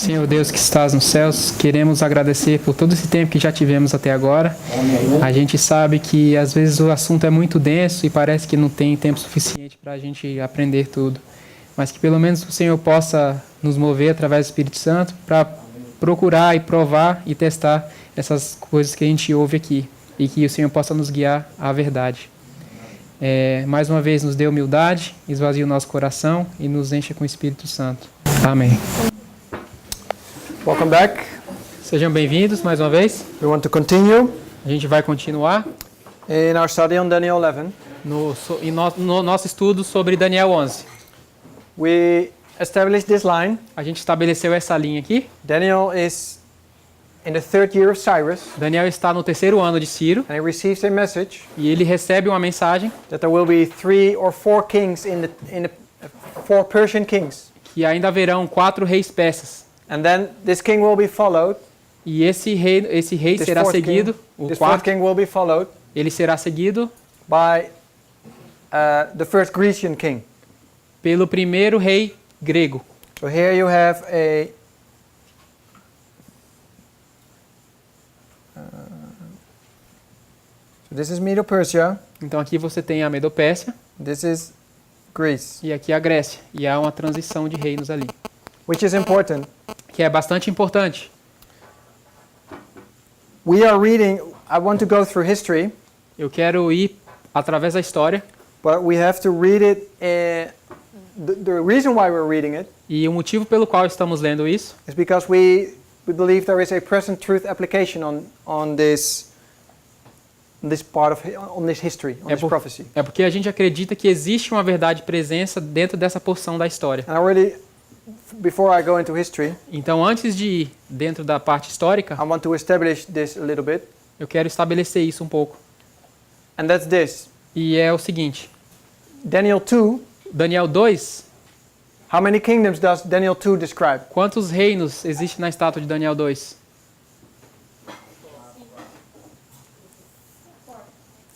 Senhor Deus que estás nos céus, queremos agradecer por todo esse tempo que já tivemos até agora. A gente sabe que às vezes o assunto é muito denso e parece que não tem tempo suficiente para a gente aprender tudo. Mas que pelo menos o Senhor possa nos mover através do Espírito Santo para procurar e provar e testar essas coisas que a gente ouve aqui. E que o Senhor possa nos guiar à verdade. Mais uma vez nos dê humildade, esvazie o nosso coração e nos encha com o Espírito Santo. Amém. Welcome back. Sejam bem-vindos mais uma vez. We want to continue A gente vai continuar in our study on Daniel 11. no nosso estudo sobre Daniel 11. We established this line. A gente estabeleceu essa linha aqui. Daniel is in the third year of Cyrus, Daniel está no terceiro ano de Ciro and he receives a message e ele recebe uma mensagem that there will be 3 or 4 kings in the 4 Persian kings, que ainda haverão 4 reis persas. and then this king will be followed. E esse rei será seguido, This fourth king will be followed ele será seguido by the first Grecian king. pelo primeiro rei grego. So here you have so this is Medo-Persia. Então aqui você tem a Medopérsia This is Greece, e aqui a Grécia. E há uma transição de reinos ali, which is important. que é bastante importante. We are reading, I want to go through history, Eu quero ir através da história but we have to read it. The reason why we're reading it e o motivo pelo qual estamos lendo isso is because we believe there is a present truth application on this part of on this history, on this prophecy. é porque a gente acredita que existe uma verdade presença dentro dessa porção da história. And I already, before I go into history, Então, antes de ir dentro da parte histórica, I want to establish this a little bit, eu quero estabelecer isso um pouco. and that's this. E é o seguinte, Daniel 2, Daniel 2, how many kingdoms does Daniel 2 describe? quantos reinos existem na estátua de Daniel 2?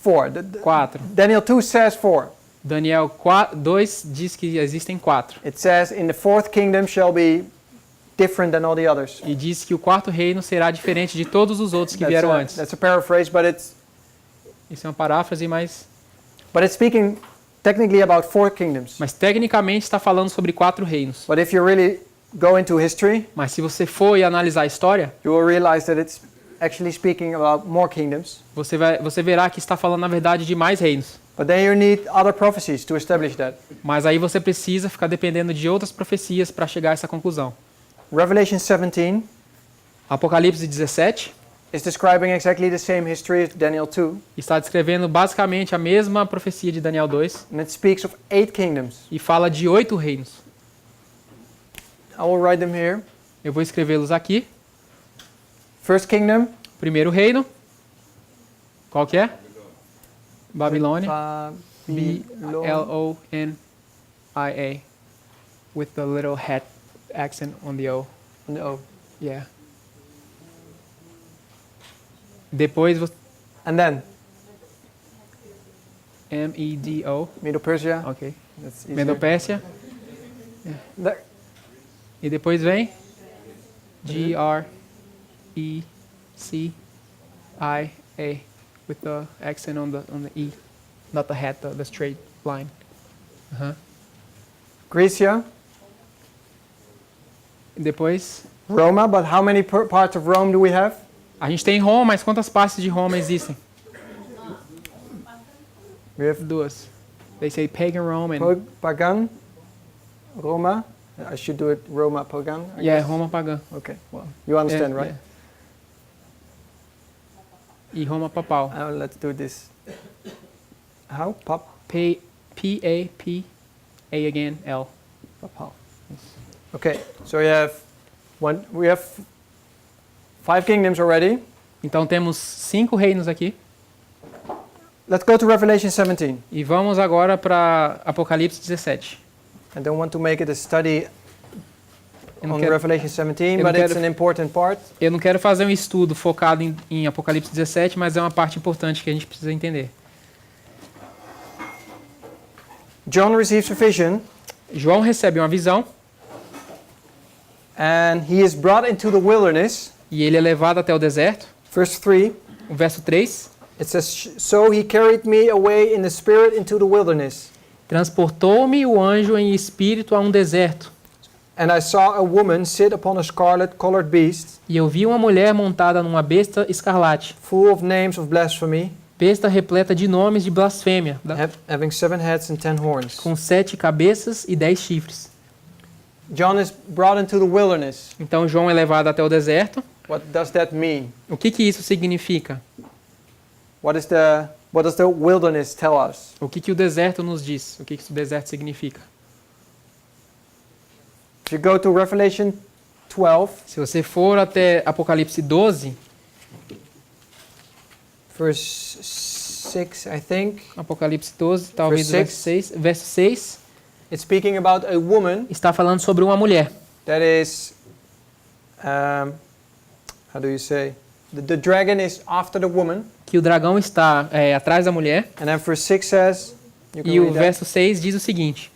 4. 4. Daniel 2 says 4. Daniel 2 diz que existem 4. It says, in the fourth kingdom shall be different than all the others. E diz que o quarto reino será diferente de todos os outros que vieram antes. That's a paraphrase, but Isso é uma paráfrase, mas it's speaking technically about 4 kingdoms. tecnicamente está falando sobre 4 reinos. But if you really go into history, Mas se você for e analisar a história, you will realize that it's actually speaking about more kingdoms. você verá que está falando, na verdade, de mais reinos. But then you need other prophecies to establish that. Mas aí você precisa ficar dependendo de outras profecias para chegar a essa conclusão. Revelation 17 Apocalipse 17 is describing exactly the same history as Daniel 2, está descrevendo basicamente a mesma profecia de Daniel 2 and it speaks of 8 kingdoms. e fala de 8 reinos. I will write them here. Eu vou escrevê-los aqui. First kingdom, Primeiro reino. Qual que é? Babilônia. B-L-O-N-I-A. With the little hat accent on the O. No. Yeah. Depois você... And then M-E-D-O. Medo-Persia. Ok. That's easier. Medopérsia. There. E depois vem G-R-E-C-I-A. With the accent on the E. Not the hat, the straight line. Grecia, E depois... Roma, but how many parts of Rome do we have? A gente tem Roma, mas quantas partes de Roma existem? We have 2. They say pagan Rome and... Pagan, Roma. I should do it Roma, Pagan. I Yeah, guess. Roma pagã. Okay, well, you understand, right? Yeah. E Roma papal. Let's do this. How? P-A-P-A again, L. Papal. Okay, so we have 5 kingdoms already. Então temos 5 reinos aqui. Let's go to Revelation 17. E vamos agora para Apocalipse 17. I don't want to make it a study Eu não on quero- Revelation 17, eu but não it's quero- an important part. Eu não quero fazer um estudo focado em Apocalipse 17, mas é uma parte importante que a gente precisa entender. John receives a vision, João recebe uma visão And he is brought into the wilderness. e ele é levado até o deserto. Verse 3, O verso 3, it says, "So he carried me away in the spirit into the wilderness. transportou-me o anjo em espírito a um deserto, And I saw a woman sit upon a scarlet-colored beast, e eu vi uma mulher montada numa besta escarlate, full of names of blasphemy, besta repleta de nomes de blasfêmia, having 7 heads and 10 horns." com 7 cabeças e 10 chifres. John is brought into the wilderness. Então João é levado até o deserto. What does that mean? O que isso significa? What does the wilderness tell us? O que o deserto nos diz? O que o deserto significa? If you go to Revelation 12, Se você for até Apocalipse 12, verse 6, I think, Apocalipse 12, talvez verso 6, it's speaking about a woman está falando sobre uma mulher. that is, how do you say? The dragon is after the woman. Que o dragão está atrás da mulher. And then verse 6 says, you can E o read that. verso 6 diz o seguinte: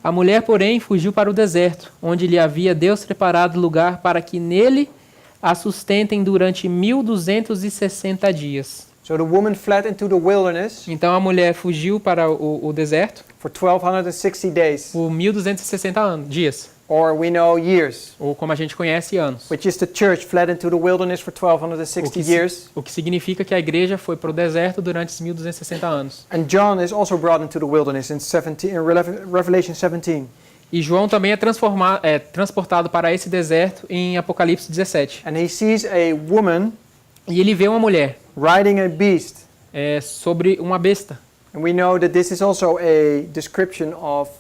a mulher, porém, fugiu para o deserto, onde lhe havia Deus preparado lugar para que nele a sustentem durante 1260 dias. So the woman fled into the wilderness Então a mulher fugiu para o deserto for 1260 days, por 1260 dias, or we know years, ou como a gente conhece, anos. which is the church fled into the wilderness for 1260 years. O que significa que a igreja foi para o deserto durante esses 1260 anos. And John is also brought into the wilderness in Revelation 17. E João também é transportado para esse deserto em Apocalipse 17. And he sees a woman E ele vê uma mulher riding a beast. sobre uma besta. And we know that this is also a description of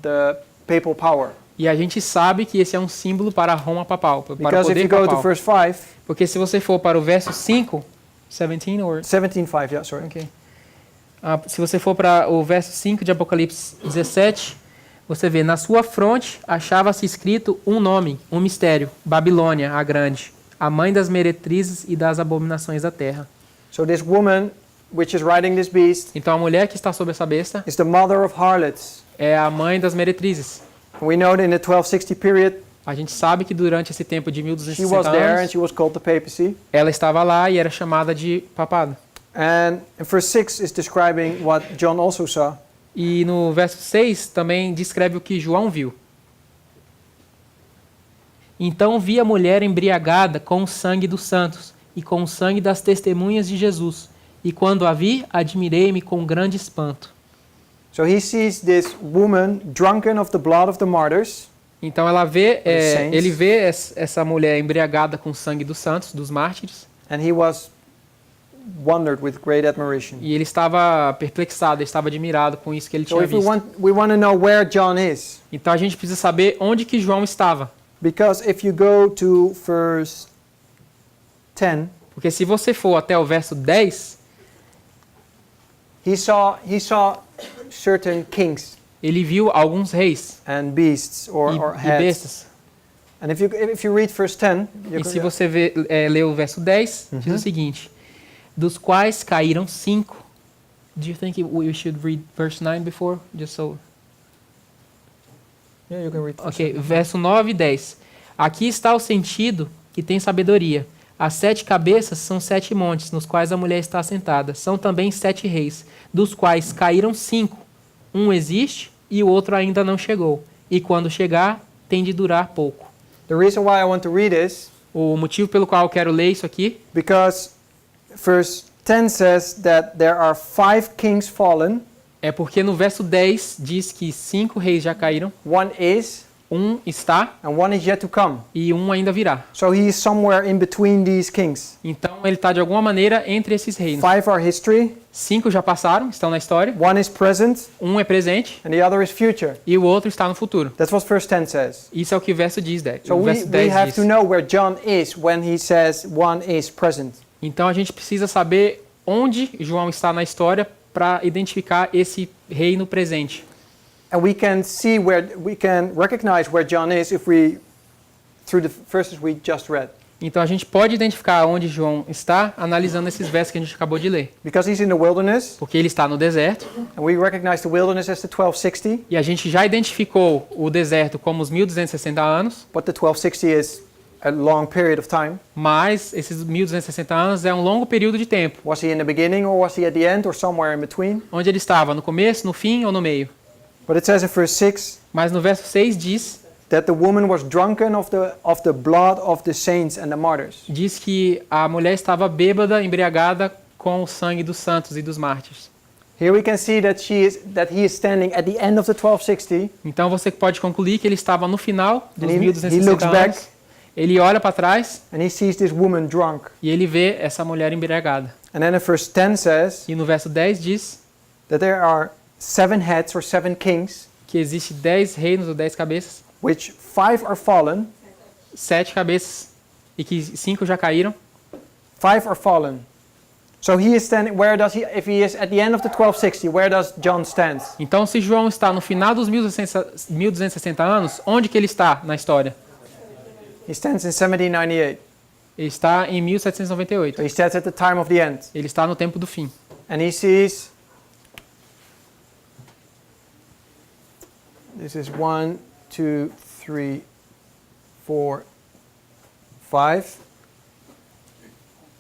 the papal power. E a gente sabe que esse é um símbolo para Roma papal, para o Because if poder you go to papal. verse 5, Porque se você for para o verso 5, 17 or 17:5, yeah, sorry. okay. Se você for para o verso 5 de Apocalipse 17, você vê, na sua fronte achava-se escrito um nome, um mistério, Babilônia, a grande, a mãe das meretrizes e das abominações da terra. So this woman, which is riding this beast, Então a mulher que está sobre essa besta is the mother of harlots. é a mãe das meretrizes. We know that in the 1260 period, A gente sabe que durante esse tempo de she was 1260 there and anos, she was called the papacy. ela estava lá e era chamada de papado. And in verse 6 is describing what John also saw. E no verso 6 também descreve o que João viu. Então vi a mulher embriagada com o sangue dos santos e com o sangue das testemunhas de Jesus. E quando a vi, admirei-me com grande espanto. So he sees this woman drunken of the blood of the martyrs. Então saints. ele vê essa mulher embriagada com o sangue dos santos, dos mártires, And he was wondered with great admiration. e ele estava perplexado, ele estava admirado com isso que ele So tinha if we visto. want to know where John is, Então a gente precisa saber onde que João estava. because if you go to verse 10, Porque se você for até o verso 10, he saw certain kings ele viu alguns reis and beasts or e heads. bestas. And if you read verse 10, you E can- se você ler o verso 10, diz o seguinte: dos quais caíram 5. Do you think we should read verse 9 before? Just so. yeah, you can read verse Ok, verso 9 e 10. Aqui está o sentido que tem sabedoria. As 7 cabeças são 7 montes, nos quais a mulher está assentada. São também 7 reis, dos quais caíram 5. Um existe e o outro ainda não chegou. E quando chegar, tem de durar pouco. The reason why I want to read this, O motivo pelo qual eu quero ler isso aqui, because verse 10 says that there are 5 kings fallen, é porque no verso 10 diz que 5 reis já caíram, one is, um está and one is yet to come. e um ainda virá. So he is somewhere in between these kings. Então ele está de alguma maneira entre esses reinos. 5 are history, 5 já passaram, estão na história, one is present, um é presente and the other is future. e o outro está no futuro. That's what verse 10 says. Isso é o que o verso diz, So o we verso 10 have diz. to know where John is when he says one is present. Então a gente precisa saber onde João está na história para identificar esse reino presente. And we can recognize where John is if we through the verses we just read. Então a gente pode identificar onde João está analisando esses versos que a gente acabou de ler. Because he's in the wilderness, Porque ele está no deserto and we recognize the wilderness as the 1260, e a gente já identificou o deserto como os 1260 anos, but the 1260 is a long period of time. mas esses 1260 anos é um longo período de tempo. Was he in the beginning, or was he at the end, or somewhere in between? Onde ele estava, no começo, no fim ou no meio? But it says in verse 6 Mas no verso 6 that the woman was drunken of the blood of the saints and the martyrs. diz que a mulher estava bêbada, embriagada com o sangue dos santos e dos mártires. Here we can see that he is standing at the end of the 1260, Então você pode concluir que ele estava no final dos And he 1260 looks anos. back. Ele olha para trás and he sees this woman drunk. e ele vê essa mulher embriagada. And then in verse 10 says E no verso 10 diz that there are 7 heads or 7 kings, que existe 10 reinos ou 10 cabeças, which 5 are fallen, 7 cabeças e que 5 já caíram. 5 are fallen. So he is standing, where does he, if he is at the end of the 1260, where does John stand? Então se João está no final dos 1260 anos, onde que ele está na história? He stands in 1798. Ele está em 1798. So he stands at the time of the end. Ele está no tempo do fim. And he sees, this is 1, 2, 3, 4, 5.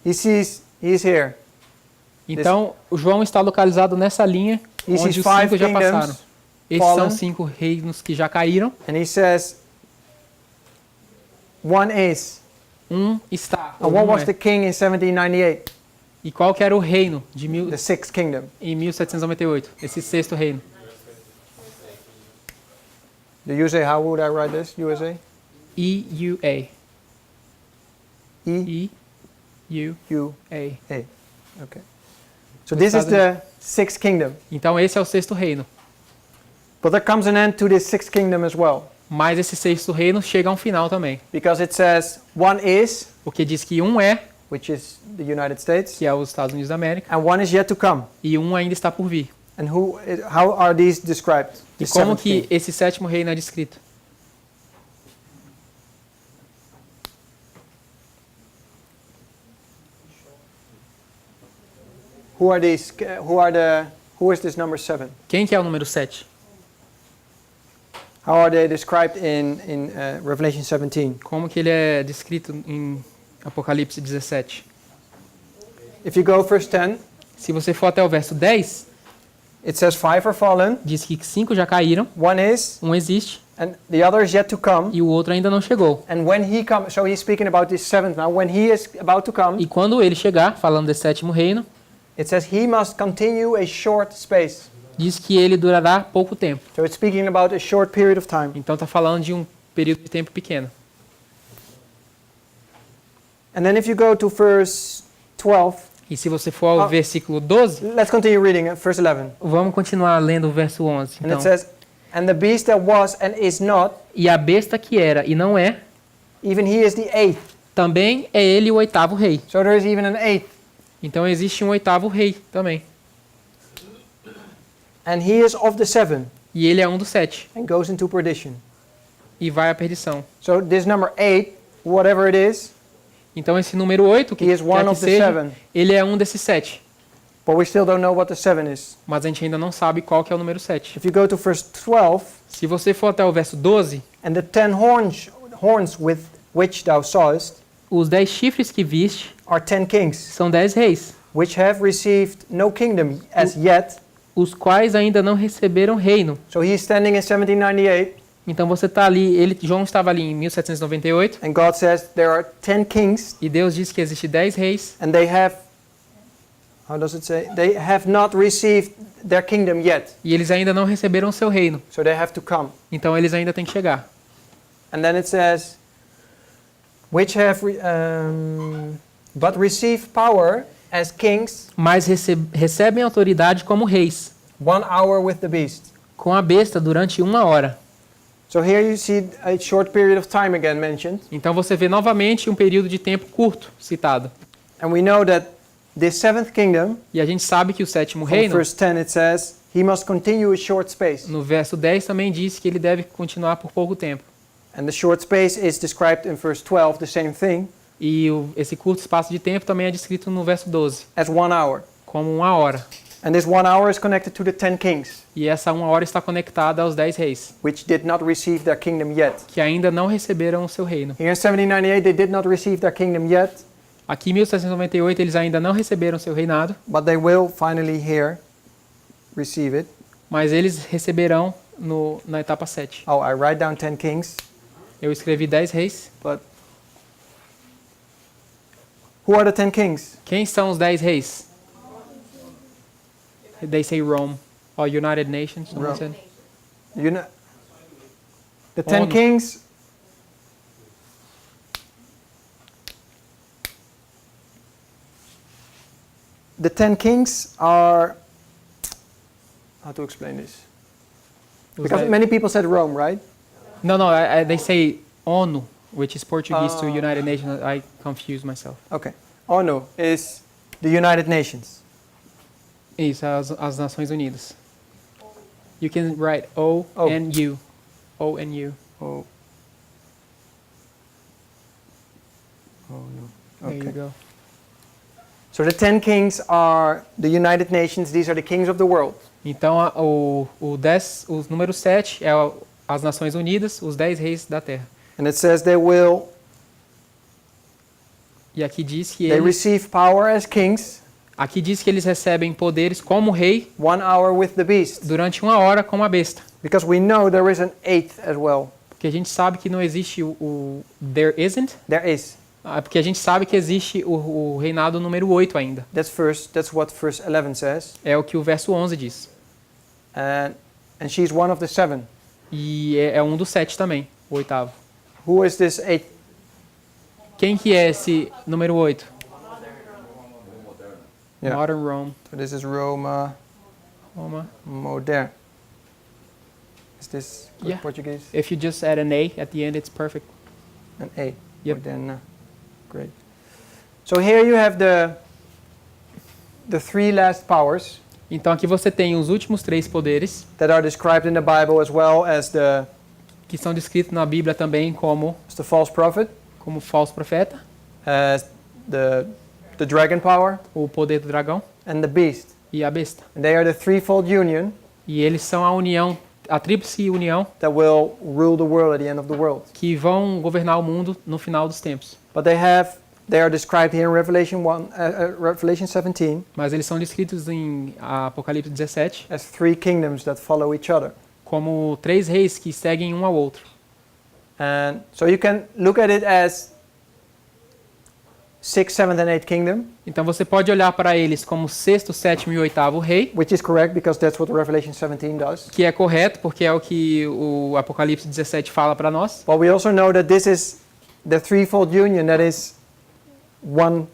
He sees, he's here. Então, o João está localizado nessa linha He sees onde os 5 5 já passaram. kingdoms Esses são fallen. 5 reinos que já caíram. And he says, one is. Está. And what was the king in 1798? E qual que era o reino de The sixth kingdom. em 1798? Esse sexto reino. The USA, how would I write this? USA? EUA. E EUA. U A. Okay. So this is the sixth kingdom. Então esse é o sexto reino. But there comes an end to this sixth kingdom as well. Mas esse sexto reino chega a um final também. Because it says one is, Porque diz que um é, which is the United States, que é os Estados Unidos da América, and one is yet to come. e um ainda está por vir. And how are these described? E The como seventh que king. esse sétimo reino é descrito? Who are these? Who is this number 7? Quem que é o número 7? How are they described in Revelation 17? Como que ele é descrito em Apocalipse 17? If you go verse 10, Se você for até o verso 10, it says 5 are fallen, diz que 5 já caíram, one is, um existe and the other is yet to come. e o outro ainda não chegou. And when he comes, so he's speaking about this seventh now. When he is about to come, E quando ele chegar, falando desse sétimo reino, it says he must continue a short space. diz que ele durará pouco tempo. So it's speaking about a short period of time. Então está falando de um período de tempo pequeno. And then if you go to verse 12, E se você for ao versículo 12, let's continue reading verse 11. vamos continuar lendo o verso 11. And Então, it says, and the beast that was and is not, e a besta que era e não é, even he is the eighth. também é ele o oitavo rei. So there is even an eighth. Então existe um oitavo rei também. And he is of the 7 E ele é um dos 7 and goes into perdition. e vai à perdição. So this number 8, whatever it is, Então esse número 8, que he is quer one que of the seja, 7. ele é um desses 7. But we still don't know what the 7 is. Mas a gente ainda não sabe qual que é o número 7. If you go to verse 12, Se você for até o verso 12, and the 10 horns with which thou sawest os 10 chifres que viste are 10 kings, são 10 reis, which have received no kingdom as yet. os quais ainda não receberam reino. So he is standing in 1798, Então você está ali, João estava ali em 1798, and God says there are 10 kings, e Deus diz que existe 10 reis, and they have, how does it say? They have not received their kingdom yet. e eles ainda não receberam o seu reino. So they have to come. Então eles ainda têm que chegar. And then it says, which have, but receive power as kings Mas recebem autoridade como reis, 1 hour with the beast. com a besta durante 1 hora. So here you see a short period of time again mentioned. Então você vê novamente um período de tempo curto citado. And we know that this 7th kingdom, E a gente sabe que o sétimo from reino, verse 10 it says, he must continue a short space. no verso 10 também diz que ele deve continuar por pouco tempo. And the short space is described in verse 12, the same thing. E esse curto espaço de tempo também é descrito no verso 12, as 1 hour. como 1 hora. And this 1 hour is connected to the 10 kings, E essa 1 hora está conectada aos 10 reis, which did not receive their kingdom yet. que ainda não receberam o seu reino. Here in 1798, they did not receive their kingdom yet, Aqui em 1798 eles ainda não receberam o seu reinado, but they will finally here receive it. mas eles receberão na etapa 7. Oh, I write down 10 kings, Eu escrevi 10 reis. but who are the 10 kings? Quem são os 10 reis? They say Rome or United Nations. Someone Rome. said. You know, the 10 ONU. kings. The 10 kings are. How to explain this? Os Because 10 many people said Rome, right? No, they say ONU, which is Portuguese to Oh. United Nations. I confuse myself. Okay. ONU is the United Nations. Isso, as Nações Unidas. You can write O Oh. and U. O and U. Oh. ONU. There you Okay. go. So the 10 kings are the United Nations. These are the kings of the world. Então, o número 7 é as Nações Unidas, os 10 reis da Terra. And it says they will. E aqui diz que They eles, receive power as kings. aqui diz que eles recebem poderes como rei 1 hour with the beast. durante 1 hora como a besta. Because we know there is an eighth as well. Porque a gente sabe que não existe there isn't. There is. Porque a gente sabe que existe o reinado número 8 ainda. That's what verse 11 says. É o que o verso 11 diz. And she's one of the 7. E é um dos 7 também, o oitavo. Who is this eighth? Quem que é esse número 8? Yeah. Modern Rome. So this is Roma Roma. modern. Is this good Yeah. Portuguese? If you just add an A at the end, it's perfect. An A. Yep. Moderna. Great. So here you have the 3 last powers Então aqui você tem os últimos 3 poderes, that are described in the Bible as well as que são descritos na Bíblia também como the false prophet, falso profeta, as the dragon power, o poder do dragão and the beast. e a besta. And they are the threefold union E eles são a união, a tríplice união, that will rule the world at the end of the world. que vão governar o mundo no final dos tempos. But they are described here in Revelation 17 Mas eles são descritos em Apocalipse 17 as 3 kingdoms that follow each other. como 3 reis que seguem um ao outro. And so you can look at it as 6th, 7th, and 8th kingdom, Então você pode olhar para eles como 6º, 7º e 8º rei, which is correct because that's what Revelation 17 does. que é correto porque é o que o Apocalipse 17 fala para nós. But we also know that this is the threefold union that is one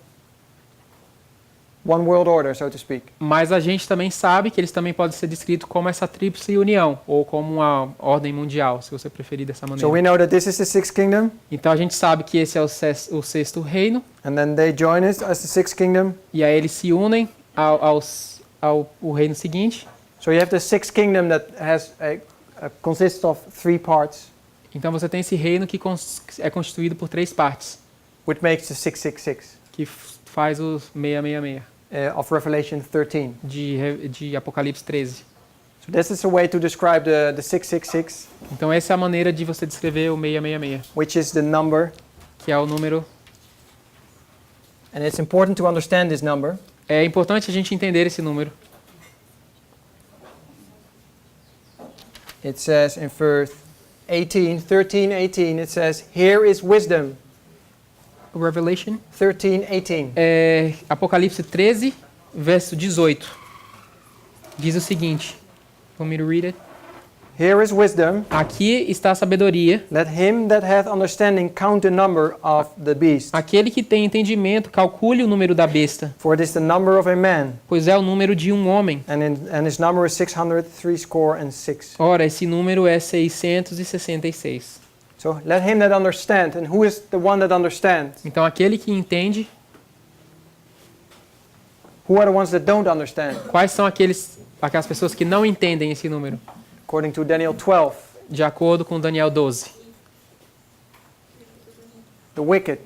world order, so to speak. Mas a gente também sabe que eles também podem ser descritos como essa tríplice união, ou como uma ordem mundial, se você preferir dessa So we maneira. know that this is the 6th kingdom, Então a gente sabe que esse é o 6º reino, and then they join us as the 6th kingdom. e aí eles se unem ao reino seguinte. So you have the 6th kingdom that has consists of 3 parts, Então você tem esse reino que é constituído por 3 partes, which makes the 666 que faz os 666 of Revelation 13. de Apocalipse 13. So this is a way to describe the 666, Então essa é a maneira de você descrever o 666, which is the number, que é o número. and it's important to understand this number É importante a gente entender esse número. It says in verse 13:18, it says, "Here is wisdom." Revelation 13:18. Apocalipse 13, verso 18. Diz o seguinte. Want me to read it? Here is wisdom. Aqui está a sabedoria. Let him that hath understanding count the number of the beast. Aquele que tem entendimento, calcule o número da besta, For it is the number of a man, pois é o número de um homem. and his number is 666. Ora, esse número é 666. So let him that understand, and who is the one that understands? Então, aquele que entende, Who are the ones that don't understand? quais são aquelas pessoas que não entendem esse número? According to Daniel 12, De acordo com Daniel 12. the wicked.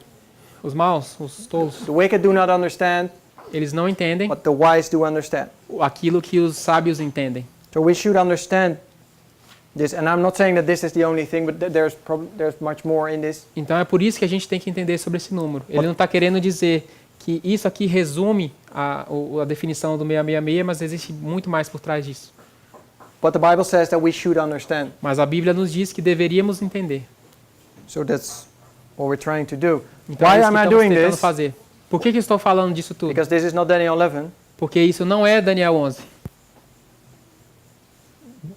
Os maus, os tolos, The wicked do not understand, eles não entendem but the wise do understand. aquilo que os sábios entendem. So we should understand this, and I'm not saying that this is the only thing, but there's much more in this. Então é por isso que a gente tem que entender sobre esse número. Ele não está querendo dizer que isso aqui resume a definição do 666, mas existe muito mais por trás disso. But the Bible says that we should understand. Mas a Bíblia nos diz que deveríamos entender. So that's what we're trying to do. Então Why é isso am que I estamos doing tentando this? fazer. Por que eu estou falando disso tudo? Because this is not Daniel 11. Porque isso não é Daniel 11.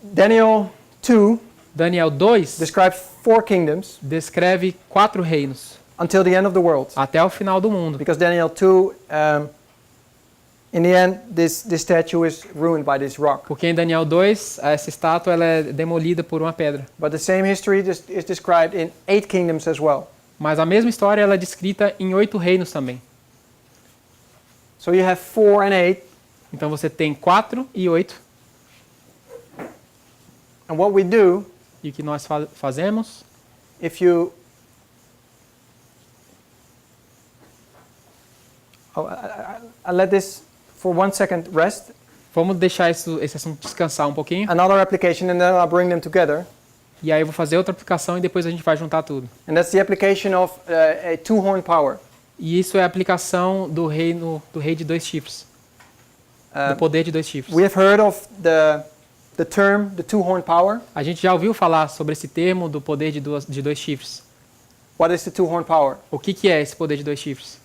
Daniel 2 Daniel 2 describes 4 kingdoms descreve 4 reinos until the end of the world. até o final do mundo. Because Daniel 2, in the end, this statue is ruined by this rock. Porque em Daniel 2, essa estátua ela é demolida por uma pedra. But the same history is described in 8 kingdoms as well. Mas a mesma história ela é descrita em 8 reinos também. So you have 4 and 8. Então você tem 4 e 8. And what we do, E o que nós fazemos? if you... I'll let this for 1 second rest. Vamos deixar esse assunto descansar um pouquinho. Another application, and then I'll bring them together. E aí eu vou fazer outra aplicação e depois a gente vai juntar tudo. And that's the application of a two-horn power. E isso é a aplicação do rei de 2 chifres. Do poder de 2 chifres. We have heard of the term, the two-horn power. A gente já ouviu falar sobre esse termo do poder de 2 chifres. What is the two-horn power? O que é esse poder de 2 chifres?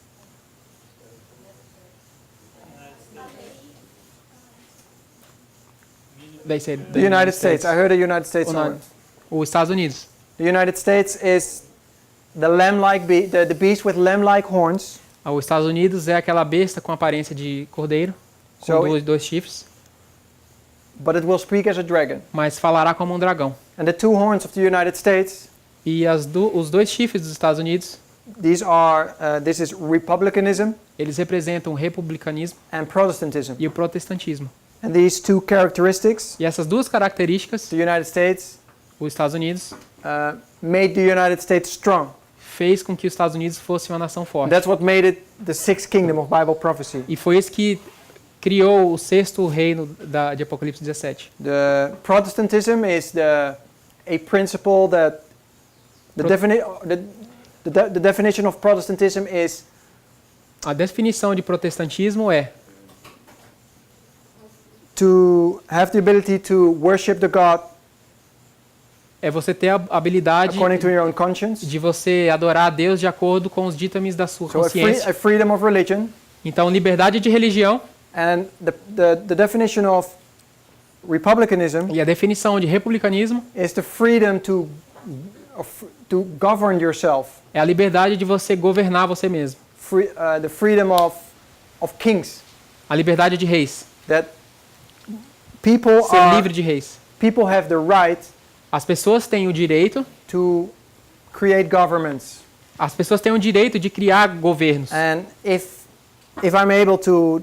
They said The United States. I heard the United States Ou não, somewhere. os Estados Unidos. The United States is the lamb-like the beast with lamb-like horns. Os Estados Unidos é aquela besta com aparência de cordeiro, com So 2 chifres, but it will speak as a dragon. mas falará como um dragão. And the two horns of the United States, E os 2 chifres dos Estados Unidos, this is republicanism eles representam o republicanismo and Protestantism. e o protestantismo. And these two characteristics, E essas 2 características, the United States os Estados Unidos made the United States strong. fez com que os Estados Unidos fosse uma nação And forte. that's what made it the sixth kingdom of Bible prophecy. E foi isso que criou o 6º reino de Apocalipse 17. The Protestantism is a principle that the definition of Protestantism is A definição de protestantismo é to have the ability to worship the God você ter a habilidade according to your own conscience. de você adorar a Deus de acordo com os ditames da sua So consciência. a freedom of religion, Então, liberdade de religião and the definition of republicanism e a definição de republicanismo is the freedom to govern yourself. é a liberdade de você governar você mesmo. The freedom of kings, A liberdade de reis. that people Ser livre de reis. people have the right As pessoas têm o direito, to create governments. as pessoas têm o direito de criar governos. And if I'm able to,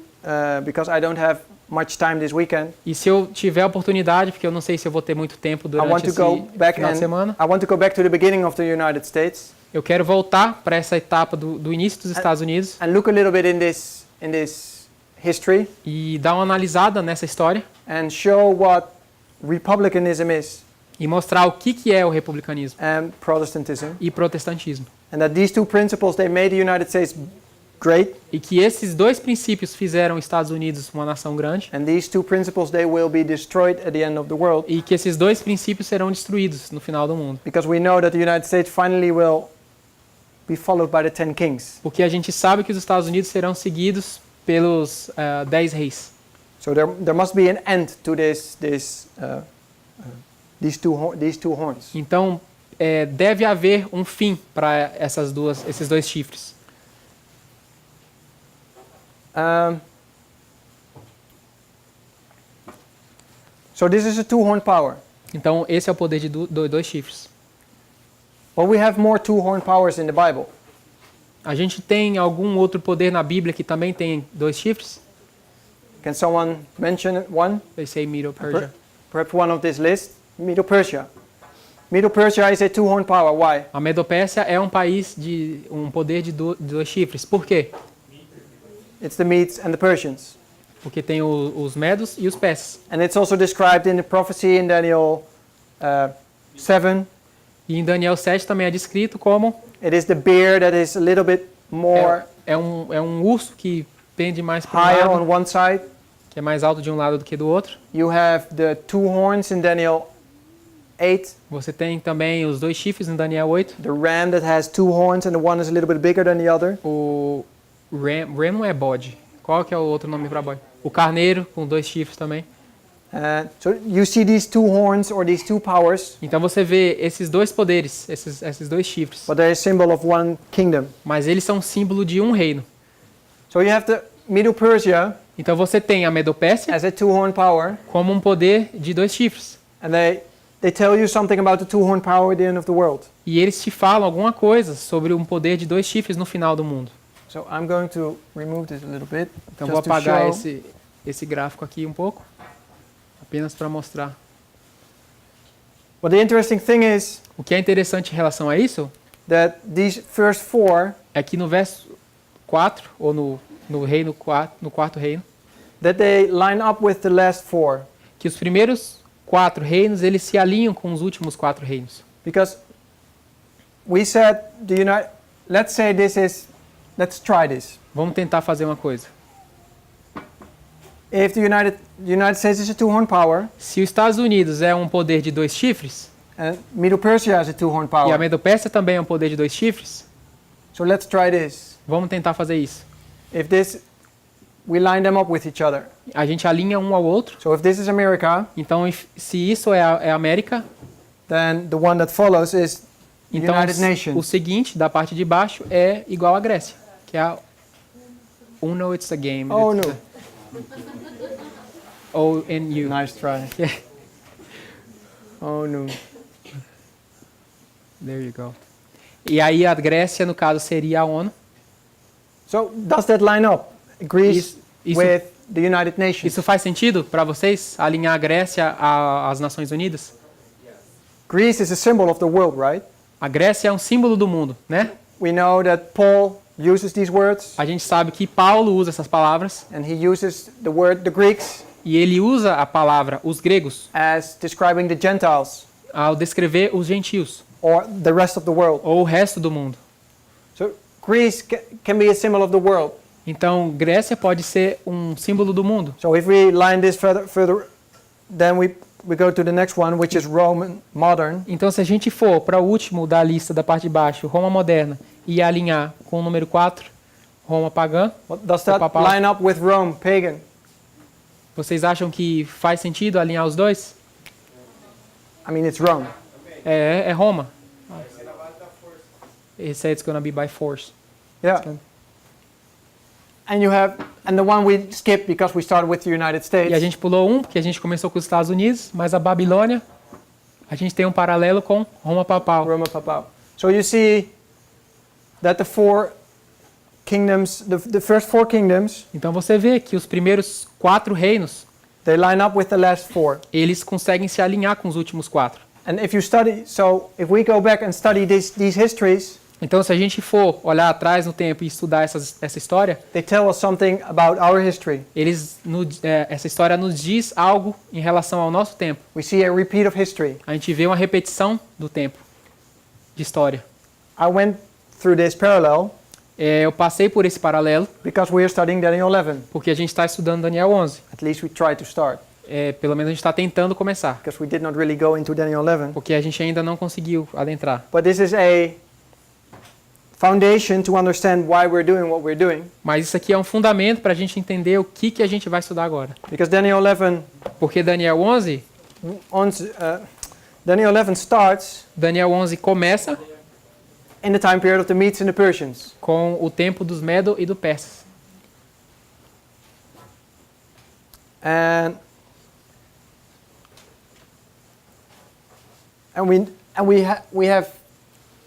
because I don't have much time this weekend, E se eu tiver a oportunidade, porque eu não sei se eu vou ter muito tempo I want durante to esse go back final de semana, I want to go back to the beginning of the United States eu quero voltar para essa etapa do início dos Estados Unidos and look a little bit in this history e dar uma analisada nessa história and show what republicanism is e mostrar o que é o republicanismo and Protestantism, e protestantismo. and that these two principles, they made the United States great, E que esses 2 princípios fizeram os Estados Unidos uma nação grande and these two principles, they will be destroyed at the end of the world, e que esses 2 princípios serão destruídos no final do mundo. because we know that the United States finally will be followed by the 10 kings. Porque a gente sabe que os Estados Unidos serão seguidos pelos 10 reis. So there must be an end to these two horns. Então, deve haver um fim para esses 2 chifres. So this is a two-horn power. Então, esse é o poder de 2 chifres. But we have more two-horn powers in the Bible. A gente tem algum outro poder na Bíblia que também tem 2 chifres? Can someone mention one? They say Medo-Persia. Perhaps one of this list. Medo-Persia. Medo-Persia is a two-horn power. Why? A Medo-Pérsia é um país de um poder de dois chifres. Por quê? It's the Medes and the Persians. Porque tem os Medos e os Persas. And it's also described in the prophecy in Daniel 7. E em Daniel 7 também é descrito como It is the bear that is a little bit more é um urso que pende mais para um higher lado, on one side. que é mais alto de um lado do que do outro. You have the two horns in Daniel 8. Você tem também os dois chifres em Daniel 8. The ram that has two horns and the one is a little bit bigger than the other. O ram não é bode. Qual que é o outro nome para bode? O carneiro com dois chifres também. So you see these two horns or these two powers, Então você vê esses dois poderes, esses dois chifres. but they're a symbol of one kingdom. Mas eles são símbolo de um reino. So you have the Medo-Persia Então você tem a Medo-Pérsia as a two-horn power, como um poder de dois chifres. and they tell you something about the two-horn power at the end of the world. E eles te falam alguma coisa sobre um poder de dois chifres no final do mundo. So I'm going to remove this a little bit. Então just vou to apagar show. esse gráfico aqui um pouco, apenas para mostrar. But the interesting thing is O que é interessante em relação a isso that these first four, é que no verso 4, ou no reino 4, no quarto reino, that they line up with the last four. que os primeiros 4 reinos eles se alinham com os últimos 4 reinos. Because we said, let's say let's try this. Vamos tentar fazer uma coisa. If the United States is a two-horn power, Se os Estados Unidos é um poder de dois chifres, and Medo-Persia is a two-horn e a power, Medo-Pérsia também é um poder de dois chifres, so let's try this. vamos tentar fazer isso. If this, we line them up with each other. A gente alinha um ao outro. So if this is America, Então, se isso é a América, then the one that follows is the então United o Nations. seguinte, da parte de baixo, é igual à Grécia, que é a Uno, it's a game. Oh It's no! a O-N-U. Nice try. Oh no! There you go. E aí a Grécia, no caso, seria a ONU. So does that line up? Greece Isso, with the United Nations. isso faz sentido para vocês, alinhar a Grécia às Nações Unidas? Greece is a symbol of the world, right? A Grécia é um símbolo do mundo, né? We know that Paul uses these words, A gente sabe que Paulo usa essas palavras and he uses the Greeks, e ele usa a palavra os gregos as describing the Gentiles ao descrever os gentios or the rest of the world. ou o resto do mundo. So Greece can be a symbol of the world. Então, Grécia pode ser um símbolo do mundo. So if we line this further, then we go to the next one, which is Roman modern. Então, se a gente for para o último da lista da parte de baixo, Roma moderna, e alinhar com o número 4, Roma pagã, Does that papal. line up with Rome pagan? vocês acham que faz sentido alinhar os dois? I mean, it's Rome. É Roma. He said it's gonna be by force. Yeah. And the one we skipped because we started with the United States. E a gente pulou um, porque a gente começou com os Estados Unidos, mas a Babilônia, a gente tem um paralelo com Roma papal. Roma papal. So you see that the four kingdoms, the first four kingdoms, Então você vê que os primeiros 4 reinos, they line up with the last four. eles conseguem se alinhar com os últimos 4. And if you study, so if we go back and study these histories, Então, se a gente for olhar atrás no tempo e estudar essa história, they tell us something about our history. essa história nos diz algo em relação ao nosso tempo. We see a repeat of history. A gente vê uma repetição do tempo, de história. I went through this parallel Eu passei por esse paralelo, because we are studying Daniel 11. porque a gente está estudando Daniel 11. At least we try to start, Pelo menos a gente está tentando começar, because we did not really go into Daniel 11. porque a gente ainda não conseguiu adentrar. But this is a foundation to understand why we're doing what we're doing. Mas isso aqui é um fundamento para a gente entender o que a gente vai estudar agora. Because Daniel 11, Porque Daniel 11 começa in the time period of the Medes and the Persians. com o tempo dos Medo e do Persas. And we have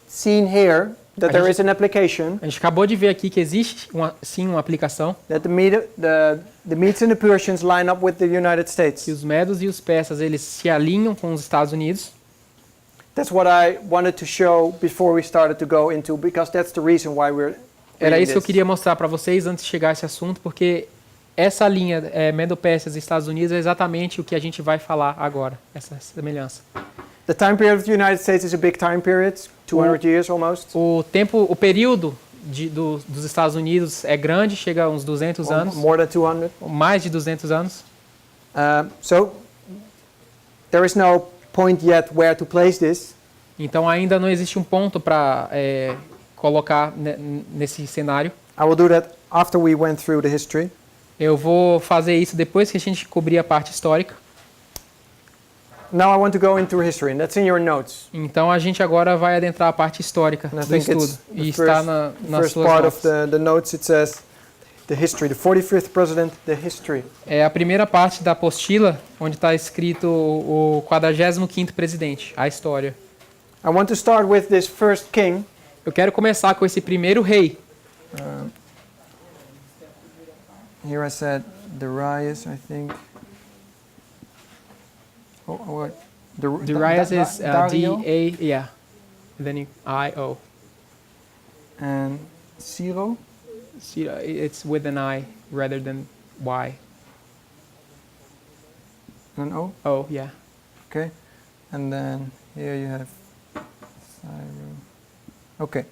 seen here that there is an application A gente acabou de ver aqui que existe uma aplicação that the Medes and the Persians line up with the United States. que os Medos e os Persas eles se alinham com os Estados Unidos That's what I wanted to show before we started to go into, because that's the reason why we're Era reading isso que eu this. queria mostrar para vocês antes de chegar a esse assunto, porque essa linha Medo-Pérsia e Estados Unidos é exatamente o que a gente vai falar agora, essa semelhança. The time period of the United States is a big time period, 200 years almost. O período dos Estados Unidos é grande, chega a uns 200 anos, More than 200. mais de 200 anos. So there is no point yet where to place this. Então ainda não existe um ponto para colocar nesse cenário. I will do that after we went through the history. Eu vou fazer isso depois que a gente cobrir a parte histórica. Now I want to go into history, and that's in your notes. Então a gente agora vai adentrar a parte histórica And I do think estudo. it's E the está nas first suas part notas. of the notes. It says the history, the 45th president, the history. É a primeira parte da apostila, onde está escrito o 45º presidente, a história. I want to start with this first king. Eu quero começar com esse primeiro rei. Here I said Darius, I think. What? Darius is Dario D-A, yeah. And then I-O. and Ciro. See, it's with an I rather than Y. And O. Oh, yeah. Okay. And then here you have Cyrus. Okay.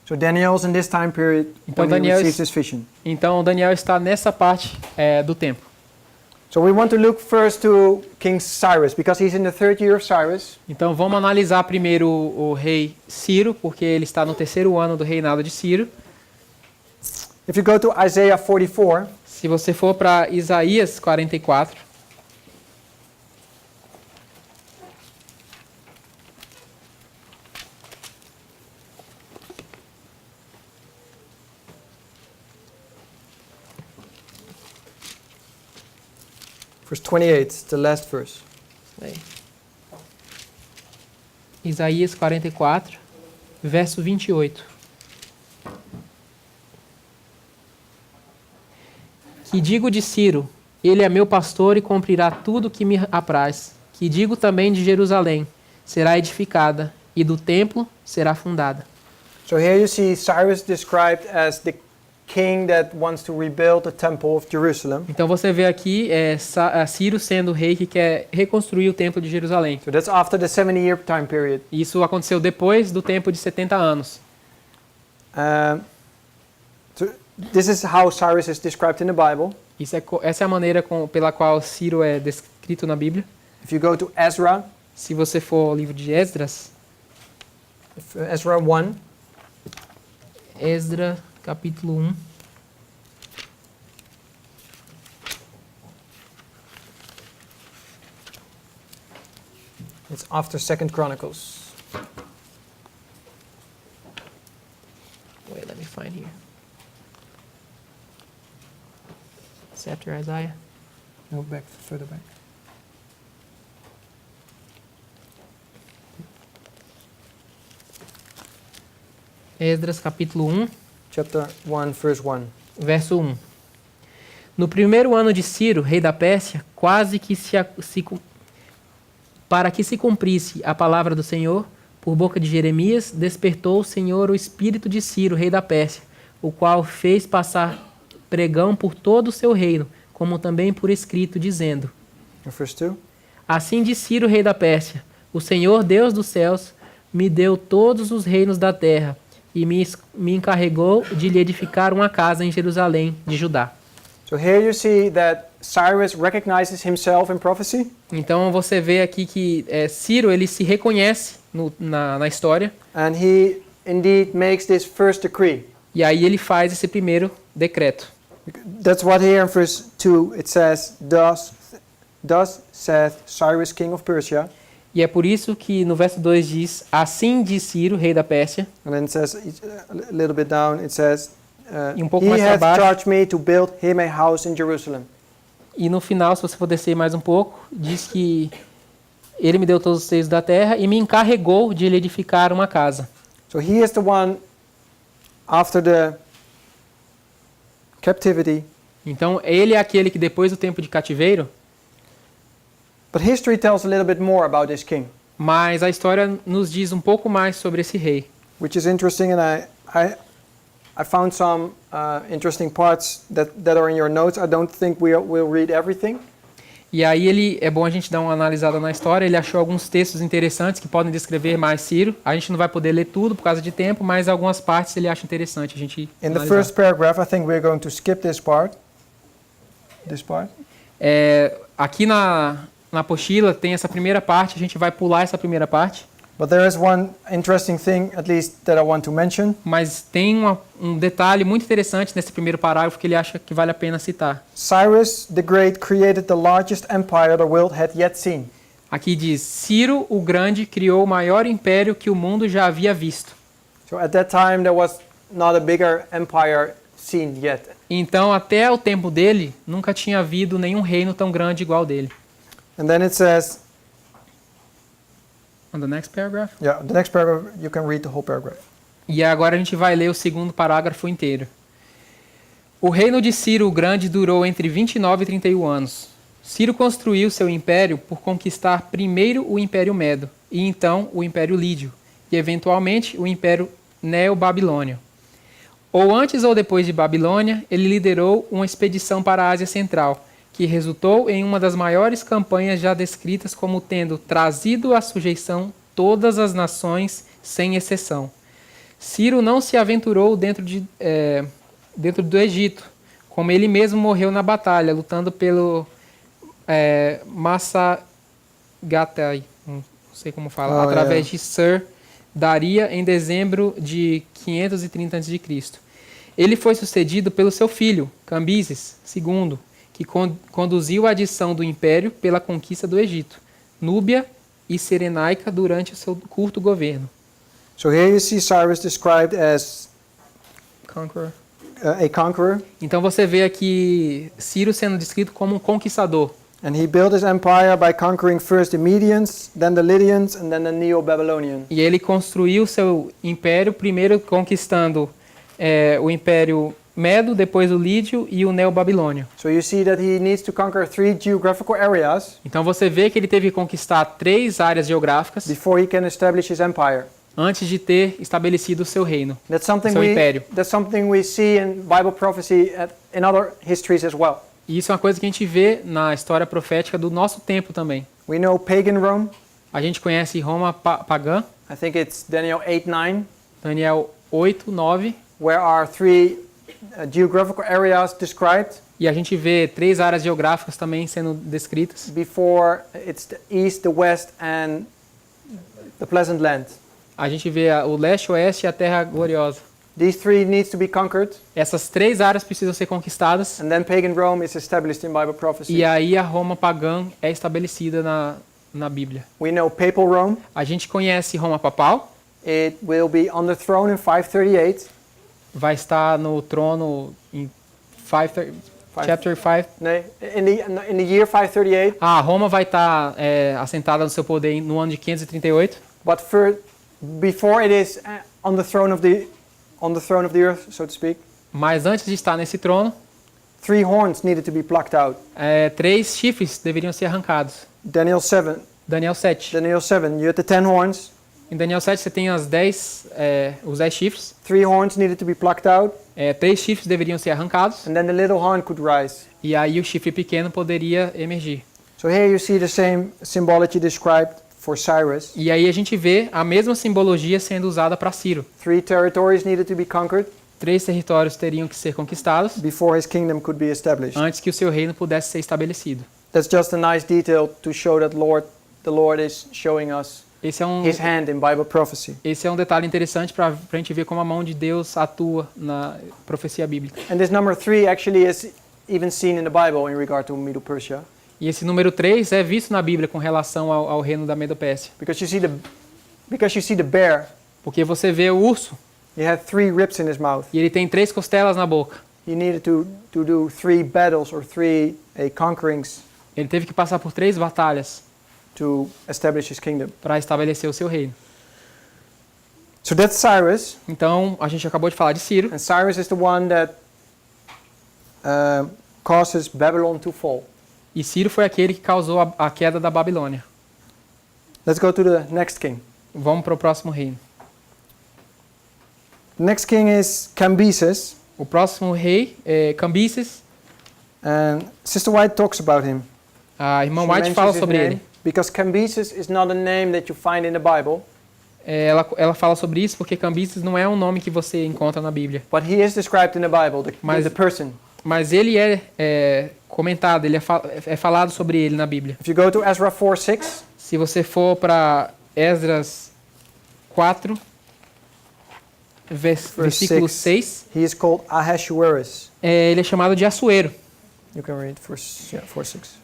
So Daniel's in this time period Então when he Daniel receives his vision. Então Daniel está nessa parte do tempo. So we want to look first to King Cyrus because he's in the 3rd year of Cyrus. Então vamos analisar primeiro o rei Ciro, porque ele está no 3º ano do reinado de Ciro. If you go to Isaiah 44, Se você for para Isaías 44, verse 28, the last verse. Isaías 44, verso 28. Que digo de Ciro, ele é meu pastor e cumprirá tudo que me apraz. Que digo também de Jerusalém, será edificada, e do templo será fundada. So here you see Cyrus described as the king that wants to rebuild the temple of Jerusalem. Então você vê aqui Ciro sendo o rei que quer reconstruir o templo de Jerusalém. So that's after the 70-year time period. Isso aconteceu depois do tempo de 70 anos. So this is how Cyrus is described in the Bible. Essa é a maneira pela qual Ciro é descrito na Bíblia. If you go to Ezra, Se você for ao livro de Esdras, Ezra 1, Esdra, capítulo 1. it's after 2nd Chronicles. Wait, let me find here. It's after Isaiah. No, further back. Esdras, capítulo 1, Chapter 1, verse 1. verso 1. No primeiro ano de Ciro, rei da Pérsia, quase que para que se cumprisse a palavra do Senhor, por boca de Jeremias, despertou o Senhor o espírito de Ciro, rei da Pérsia, o qual fez passar pregão por todo o seu reino, como também por escrito, dizendo: Verse 2. Assim diz Ciro, rei da Pérsia: O Senhor, Deus dos céus, me deu todos os reinos da terra e me encarregou de lhe edificar uma casa em Jerusalém, de Judá. So here you see that Cyrus recognizes himself in prophecy. Então você vê aqui que Ciro ele se reconhece na história And he indeed makes this first decree. e aí ele faz esse primeiro decreto. That's what here in verse 2 it says, Thus saith Cyrus, king of Persia. E é por isso que no verso 2 diz: Assim diz Ciro, rei da Pérsia. And then it says, a little bit down, it says, E pouco He mais para hath baixo. charged me to build him a house in Jerusalem. E no final, se você for descer mais um pouco, diz que ele me deu todos os reinos da terra e me encarregou de lhe edificar uma casa. So he is the one, after the captivity. Então ele é aquele que depois do tempo de cativeiro. But history tells a little bit more about this king. Mas a história nos diz um pouco mais sobre esse rei. which is interesting, and I found some interesting parts that are in your notes. I don't think we'll read everything. E aí é bom a gente dar uma analisada na história. Ele achou alguns textos interessantes que podem descrever mais Ciro. A gente não vai poder ler tudo por causa de tempo, mas algumas partes ele acha interessante a gente In the analisar. first paragraph, I think we're going to skip this part. This part. Aqui na apostila tem essa primeira parte, a gente vai pular essa primeira parte. But there is one interesting thing, at least, that I want to mention. Mas tem um detalhe muito interessante nesse primeiro parágrafo que ele acha que vale a pena citar. Cyrus the Great created the largest empire the world had yet seen. Aqui diz, Ciro o Grande criou o maior império que o mundo já havia visto. So at that time, there was not a bigger empire seen yet. Então, até o tempo dele, nunca tinha havido nenhum reino tão grande igual dele. And then it says, On the next paragraph. yeah, the next paragraph, you can read the whole paragraph. E agora a gente vai ler o segundo parágrafo inteiro. O reino de Ciro o Grande durou entre 29 e 31 anos. Ciro construiu seu império por conquistar primeiro o Império Medo, e então o Império Lídio, e eventualmente o Império Neo-Babilônio. Ou antes ou depois de Babilônia, ele liderou uma expedição para a Ásia Central, que resultou em uma das maiores campanhas já descritas como tendo trazido à sujeição todas as nações, sem exceção. Ciro não se aventurou dentro do Egito, como ele mesmo morreu na batalha, lutando pelo Massagatai, não sei como fala, através de Sir Daria em dezembro de 530 a.C. Ele foi sucedido pelo seu filho, Cambises II, que conduziu a adição do império pela conquista do Egito, Núbia e Cirenaica durante o seu curto governo. So here you see Cyrus described as Conqueror. a conqueror, Então você vê aqui Ciro sendo descrito como um conquistador. and he built his empire by conquering first the Medians, then the Lydians, and then the Neo-Babylonian. E ele construiu seu império, primeiro conquistando o Império Medo, depois o Lídio e o Neo-Babilônio. So you see that he needs to conquer 3 geographical areas Então você vê que ele teve que conquistar 3 áreas geográficas before he can establish his empire. antes de ter estabelecido o seu reino, That's something seu império. we see in Bible prophecy in other histories as well. E isso é uma coisa que a gente vê na história profética do nosso tempo também. We know pagan Rome. A gente conhece Roma pagã, I think it's Daniel 8:9, Daniel 8, 9, where are 3 geographical areas described. e a gente vê 3 áreas geográficas também sendo descritas. Before it's the east, the west, and the pleasant land. A gente vê o leste, o oeste e a terra gloriosa. These 3 needs to be conquered, Essas 3 áreas precisam ser conquistadas, and then pagan Rome is established in Bible prophecy. e aí a Roma pagã é estabelecida na Bíblia. We know papal Rome. A gente conhece Roma papal, It will be on the throne in 538. vai estar no trono em chapter 5. In the year 538. Roma vai estar assentada no seu poder no ano de 538. But before it is on the throne of the earth, so to speak, Mas antes de estar nesse trono, 3 horns needed to be plucked out. 3 chifres deveriam ser arrancados. Daniel 7. Daniel 7. Daniel 7. You had the 10 horns. Em Daniel 7 você tem os 10 chifres. 3 horns needed to be plucked out, 3 chifres deveriam ser arrancados. and then the little horn could rise. E aí o chifre pequeno poderia emergir. So here you see the same symbology described for Cyrus. E aí a gente vê a mesma simbologia sendo usada para Ciro. 3 territories needed to be conquered 3 territórios teriam que ser conquistados before his kingdom could be established. antes que o seu reino pudesse ser estabelecido. That's just a nice detail to show that the Lord is showing us Esse é His hand in Bible prophecy. Esse é um detalhe interessante para a gente ver como a mão de Deus atua na profecia bíblica. And this number 3 actually is even seen in the Bible in regard to Medo-Persia. E esse número 3 é visto na Bíblia com relação ao reino da Medo-Pérsia. Because you see the bear, Porque você vê o urso he had 3 ribs in his mouth. e ele tem 3 costelas na boca. He needed to do 3 battles or 3 conquerings Ele teve que passar por 3 batalhas to establish his kingdom. para estabelecer o seu reino. So that's Cyrus, Então, a gente acabou de falar de Ciro. and Cyrus is the one that causes Babylon to fall. E Ciro foi aquele que causou a queda da Babilônia. Let's go to the next king. Vamos para o próximo reino. The next king is Cambyses, O próximo rei é Cambyses. and Sister White talks about him. A irmã She White fala mentions his sobre name ele. because Cambyses is not a name that you find in the Bible, Ela fala sobre isso porque Cambyses não é um nome que você encontra na Bíblia. but he is described in the Bible, the person. Mas ele é comentado, ele é falado sobre ele na Bíblia. If you go to Ezra 4:6, Se você for para Esdras 4, versículo 6, he is called Ahasuerus. ele é chamado de Assuero. You can read 4:6.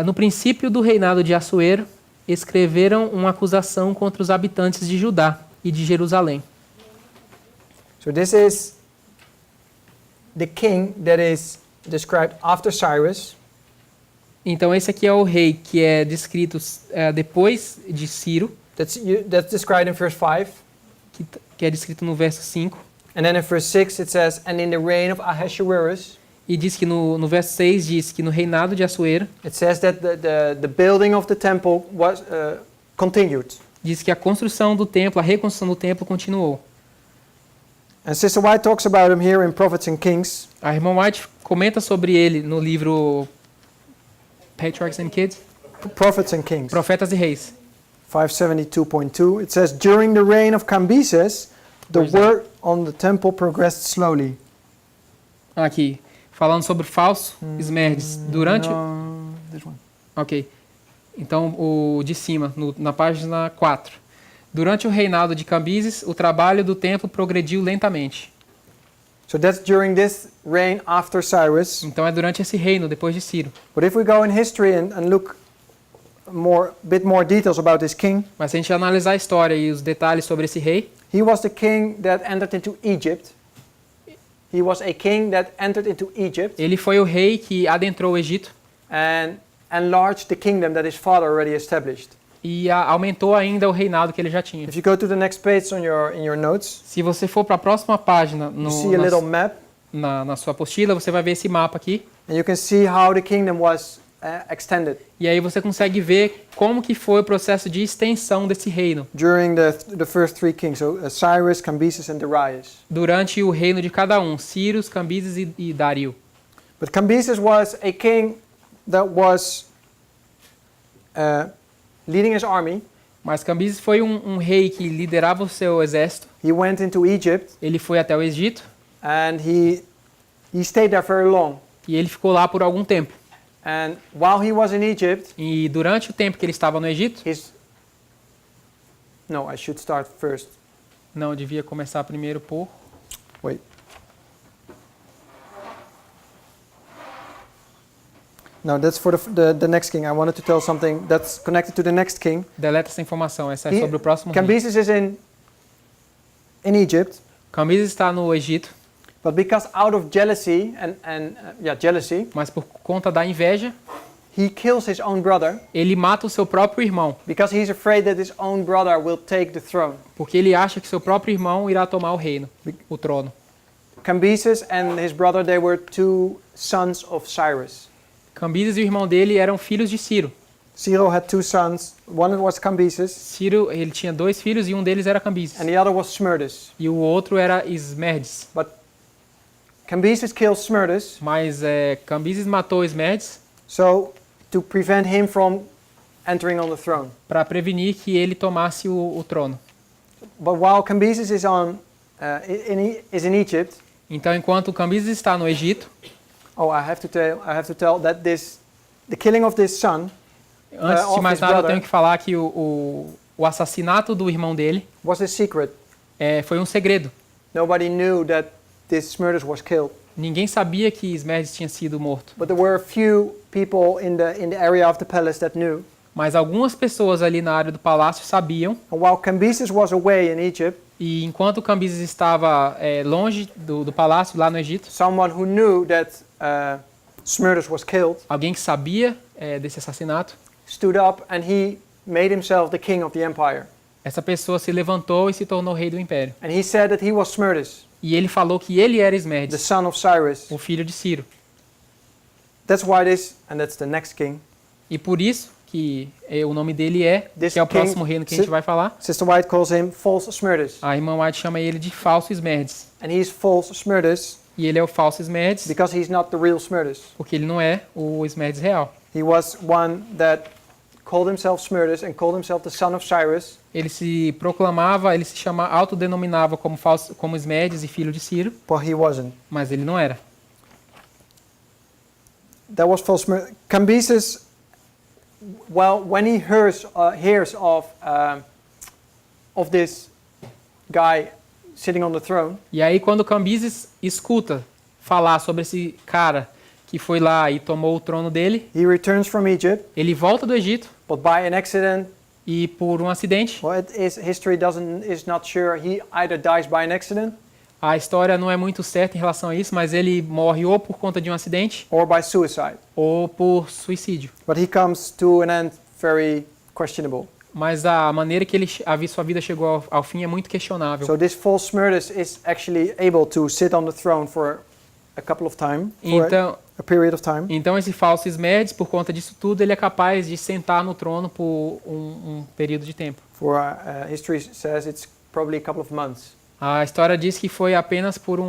No princípio do reinado de Assuero, escreveram uma acusação contra os habitantes de Judá e de Jerusalém. So this is the king that is described after Cyrus. Então esse aqui é o rei que é descrito depois de Ciro, That's described in verse 5. que é descrito no verso 5. And then in verse 6 it says, and in the reign of Ahasuerus, E diz que no verso 6 diz que no reinado de Assuero, it says that the building of the temple was continued. diz que a construção do templo, a reconstrução do templo continuou. And Sister White talks about him here in Prophets and Kings. A irmã White comenta sobre ele no livro Patriarchs and Kids, Prophets and Kings, Profetas e Reis. 572.2. It says, during the reign of Cambyses, the Where's that? work on the temple progressed slowly. Aqui, falando sobre falso esmerdes. Durante... No, this one. Ok. Então, o de cima, na página 4. Durante o reinado de Cambyses, o trabalho do templo progrediu lentamente. So that's during this reign after Cyrus. Então, é durante esse reino, depois de Ciro. But if we go in history and look bit more details about this king, Mas se a gente analisar a história e os detalhes sobre esse rei, he was the king that entered into Egypt. He was a king that entered into Egypt ele foi o rei que adentrou o Egito and enlarged the kingdom that his father already established. e aumentou ainda o reinado que ele já tinha. If you go to the next page in your notes, Se você for para a próxima página you see a little map, na sua apostila, você vai ver esse mapa aqui. and you can see how the kingdom was extended E aí você consegue ver como que foi o processo de extensão desse reino during the first three kings, so Cyrus, Cambyses, and Darius. durante o reino de cada um, Ciro, Cambyses e Dario. But Cambyses was a king that was leading his army. Mas Cambyses foi um rei que liderava o seu exército. He went into Egypt Ele foi até o Egito and he stayed there very long. e ele ficou lá por algum tempo. And while he was in Egypt, E durante o tempo que ele estava no Egito, no, I should start first. não, eu devia começar primeiro por... Wait. No, that's for the next king. I wanted to tell something that's connected to the next king. Deleta essa informação, essa é sobre o próximo rei. Cambyses is in Egypt, Cambyses está no Egito, but because out of jealousy jealousy, mas por conta da inveja, he kills his own brother ele mata o seu próprio irmão, because he's afraid that his own brother will take the throne. porque ele acha que seu próprio irmão irá tomar o reino, o trono. Cambyses and his brother, they were two sons of Cyrus. Cambyses e o irmão dele eram filhos de Ciro. Ciro had two sons. One was Cambyses, Ciro, ele tinha 2 filhos e um deles era Cambyses. and the other was Smerdis. E o outro era Esmerdes. But Cambyses killed Smerdis, Mas Cambyses matou Esmerdes so to prevent him from entering on the throne. para prevenir que ele tomasse o trono. But while Cambyses is in Egypt, Então, enquanto Cambyses está no Egito, I have to tell that the killing of this son antes de of mais his nada, eu brother tenho que falar que o assassinato do irmão dele was a secret. foi um segredo. Nobody knew that this Smerdis was killed. Ninguém sabia que Esmerdes tinha sido morto. But there were a few people in the area of the palace that knew. Mas algumas pessoas ali na área do palácio sabiam. And while Cambyses was away in Egypt, E enquanto Cambyses estava longe do palácio, lá no Egito, someone who knew that Smerdis was killed alguém que sabia desse assassinato, stood up and he made himself the king of the empire. essa pessoa se levantou e se tornou rei do império. And he said that he was Smerdis, E ele falou que ele era the Esmerdes, son of Cyrus. o filho de Ciro. That's why and that's the next king. E por isso, que o nome dele é, This que é o king- próximo reino que a gente vai falar. Sister White calls him false Smerdis. A irmã White chama ele de falso Esmerdes. And he's false Smerdis E ele é o falso Esmerdes because he's not the real Smerdis. porque ele não é o Esmerdes real. He was one that called himself Smerdis and called himself the son of Cyrus. Ele se proclamava, ele se autodenominava como Esmerdes e filho de Ciro, But he wasn't. mas ele não era. That was false Smerdis. Cambyses, well, when he hears of this guy sitting on the throne, E aí quando Cambyses escuta falar sobre esse cara que foi lá e tomou o trono dele, he returns from Egypt, ele volta do Egito but by an accident, e por um acidente, well, history is not sure. He either dies by an accident a história não é muito certa em relação a isso, mas ele morre ou por conta de um acidente or by suicide. ou por suicídio. But he comes to an end very questionable. Mas a maneira que sua vida chegou ao fim é muito questionável. So this false Smerdis is actually able to sit on the throne for a couple of time, for Então, a period of time. então esse falso Esmerdes, por conta disso tudo, ele é capaz de sentar no trono por um período de tempo. For history says it's probably a couple of months. A história diz que foi apenas por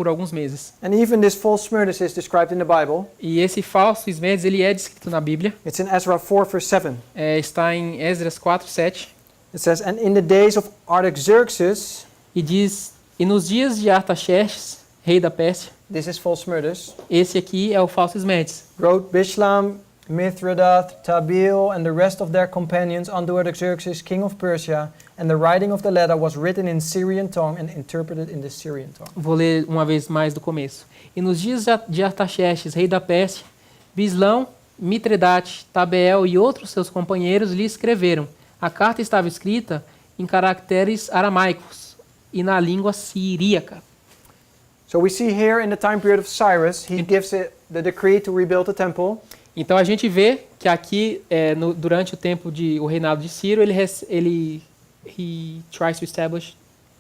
alguns meses. And even this false Smerdis is described in the Bible. E esse falso Esmerdes, ele é descrito na Bíblia. It's in Ezra 4 verse 7. Está em Esdras 4:7 It says, "And in the days of Artaxerxes," e diz: "E nos dias de Artaxerxes, rei da Pérsia", this is false Smerdis, esse aqui é o falso Esmerdes. "wrote Bishlam, Mithredath, Tabil, and the rest of their companions unto Artaxerxes, king of Persia, and the writing of the letter was written in Syrian tongue and interpreted in the Syrian tongue." Vou ler uma vez mais do começo. "E nos dias de Artaxerxes, rei da Pérsia, Bislão, Mitredate, Tabeel e outros seus companheiros lhe escreveram. A carta estava escrita em caracteres aramaicos e na língua siríaca." So we see here in the time period of Cyrus, he gives it the decree to rebuild the temple. Então a gente vê que aqui, durante o tempo o reinado de Ciro, he tries to establish.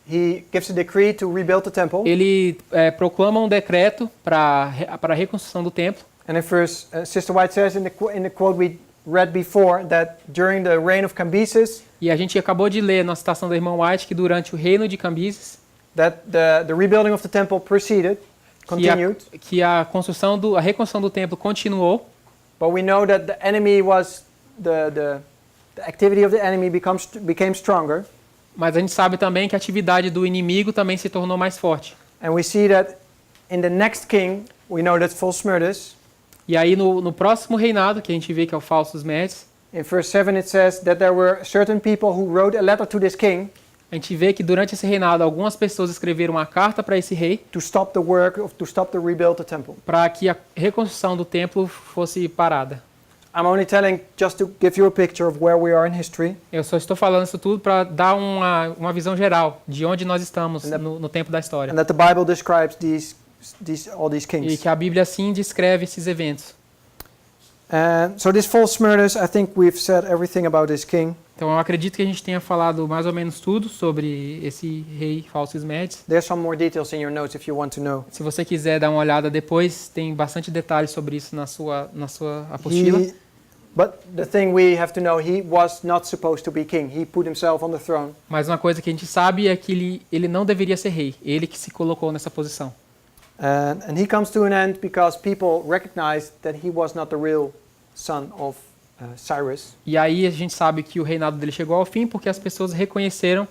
He gives a decree to rebuild the temple. Ele proclama um decreto para a reconstrução do templo. And in verse, Sister White says in the quote we read before that during the reign of Cambyses, E a gente acabou de ler na citação da irmã White que durante o reino de Cambyses, that the rebuilding of the temple proceeded, continued. que a reconstrução do templo continuou. But we know that the enemy was the activity of the enemy became stronger, Mas a gente sabe também que a atividade do inimigo também se tornou mais forte. and we see that in the next king, we know that's false Smerdis. E aí no próximo reinado, que a gente vê que é o falso Esmerdes, In verse 7 it says that there were certain people who wrote a letter to this king a gente vê que durante esse reinado algumas pessoas escreveram uma carta para esse rei to stop the work, to stop the rebuild the temple. para que a reconstrução do templo fosse parada. I'm only telling just to give you a picture of where we are in history. Eu só estou falando isso tudo para dar uma visão geral de onde nós estamos no tempo da história. And that the Bible describes all these E kings. que a Bíblia assim descreve esses eventos. So this false Smerdis, I think we've said everything about this king. Então eu acredito que a gente tenha falado mais ou menos tudo sobre esse rei falso Esmerdes. There's some more details in your notes if you want to know. Se você quiser dar uma olhada depois, tem bastante detalhes sobre isso na sua apostila. But the thing we have to know, he was not supposed to be king. He put himself on the throne. Mas uma coisa que a gente sabe é que ele não deveria ser rei. Ele que se colocou nessa posição. And he comes to an end because people recognized that he was not the real son of Cyrus. E aí a gente sabe que o reinado dele chegou ao fim porque as pessoas reconheceram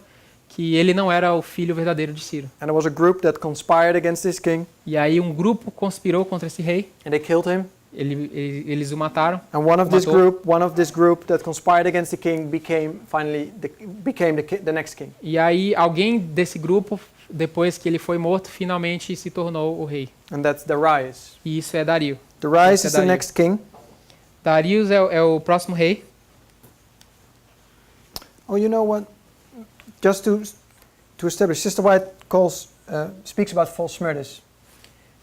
que ele não era o filho verdadeiro de Ciro. And there was a group that conspired against this king, E aí um grupo conspirou contra esse rei. and they killed him. Eles o mataram. And one of this Matou. group that conspired against the king became the next king. E aí alguém desse grupo, depois que ele foi morto, finalmente se tornou o rei. And that's Darius. E isso é Dario. Darius Esse é is the Dario. next king. Darius é o próximo rei. Oh, you know what? Just to establish, Sister White speaks about false Smerdis.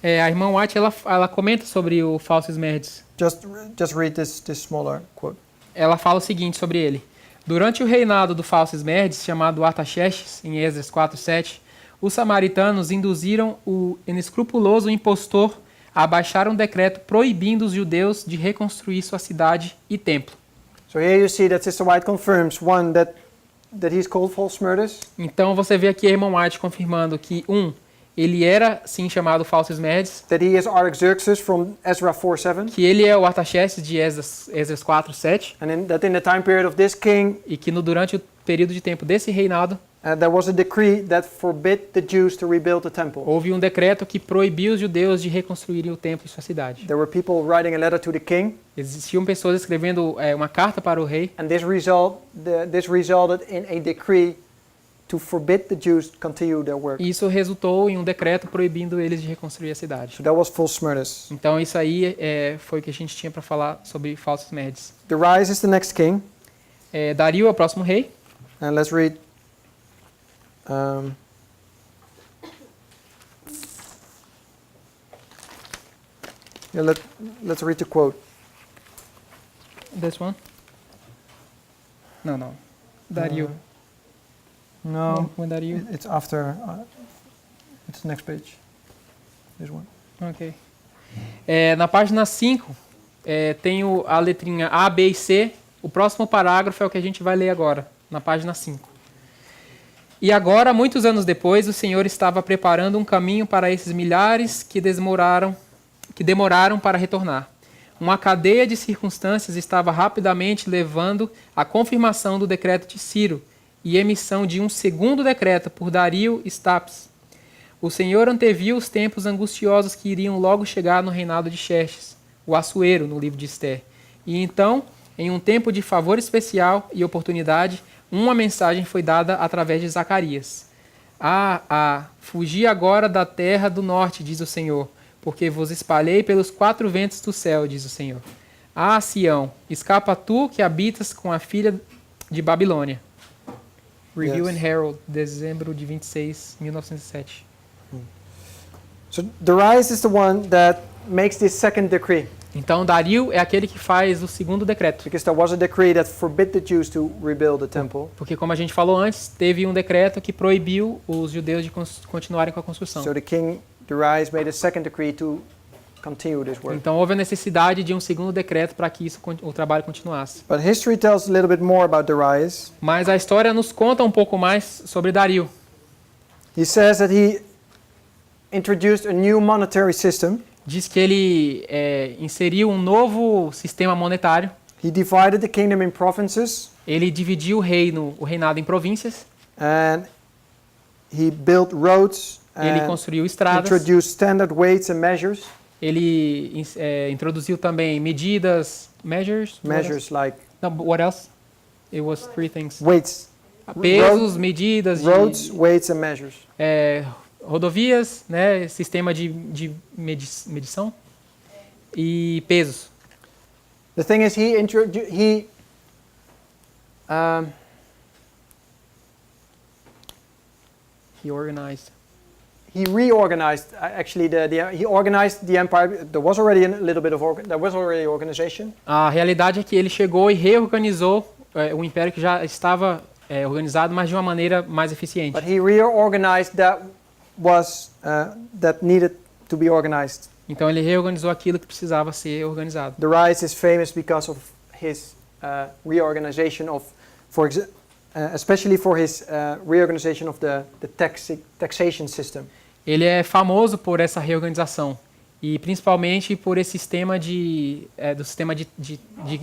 A irmã White ela comenta sobre o falso Esmerdes. Just read this smaller quote. Ela fala o seguinte sobre ele. Durante o reinado do falso Esmerdes, chamado Artaxerxes, em Esdras 4:7, os samaritanos induziram o inescrupuloso impostor a baixar um decreto proibindo os judeus de reconstruir sua cidade e templo. So here you see that Sister White confirms, one, that he's called false Smerdis. Então você vê aqui a irmã White confirmando que, ele era sim chamado falso Esmerdes, That he is Artaxerxes from Ezra 4:7. que ele é o Artaxerxes de Esdras 4:7, That in the time period of this king, e que durante o período de tempo desse reinado, there was a decree that forbid the Jews to rebuild the temple. houve um decreto que proibiu os judeus de reconstruírem o templo e sua cidade. There were people writing a letter to the king, Existiam pessoas escrevendo uma carta para o rei, and this resulted in a decree to forbid the Jews to continue their work. e isso resultou em um decreto proibindo eles de reconstruir a cidade. So that was false Smerdis. Então isso aí foi o que a gente tinha para falar sobre falsos Esmerdes. Darius is the next king, Dario é o próximo rei. and let's read. Let's read the quote. This one? Não. Dario. No, When Dario? it's after. It's the next page. This one. Ok. Na página 5, tem a letrinha A, B e C. O próximo parágrafo é o que a gente vai ler agora, na página 5. E agora, muitos anos depois, o Senhor estava preparando um caminho para esses milhares que demoraram para retornar. Uma cadeia de circunstâncias estava rapidamente levando à confirmação do decreto de Ciro e emissão de um segundo decreto por Dario Estapes. O Senhor anteviu os tempos angustiosos que iriam logo chegar no reinado de Xerxes, o Assuero, no livro de Esther. E então, em um tempo de favor especial e oportunidade, uma mensagem foi dada através de Zacarias. Fugi agora da terra do norte, diz o Senhor, porque vos espalhei pelos 4 ventos do céu, diz o Senhor. Sião, escapa tu que habitas com a filha de Babilônia. Review Yes. and Herald, dezembro de 26, 1907. So Darius is the one that makes this second decree, Então, Dario é aquele que faz o segundo decreto. because there was a decree that forbid the Jews to rebuild the temple. Porque, como a gente falou antes, teve um decreto que proibiu os judeus de continuarem com a construção. So the king Darius made a second decree to continue this work. Então, houve a necessidade de um segundo decreto para que o trabalho continuasse. But history tells a little bit more about Darius. Mas a história nos conta um pouco mais sobre Dario. He says that he introduced a new monetary system. Diz que ele inseriu um novo sistema monetário. He divided the kingdom in provinces, Ele dividiu o reinado em províncias. and he built roads Ele and construiu estradas. introduced standard weights and measures. Ele introduziu também measures. Like No, but what else? It was 3 things. weights, Pesos, medidas, roads, weights, and measures. rodovias, né, sistema de medição e pesos. The thing is, he Organized. he reorganized. Actually, he organized the empire. There was already a little bit of organization. A realidade é que ele chegou e reorganizou o império que já estava organizado, mas de uma maneira mais eficiente. But he reorganized that needed to be organized. Então ele reorganizou aquilo que precisava ser organizado. Darius is famous because of his reorganization especially for his reorganization of the taxation system. Ele é famoso por essa reorganização e principalmente por esse sistema do sistema de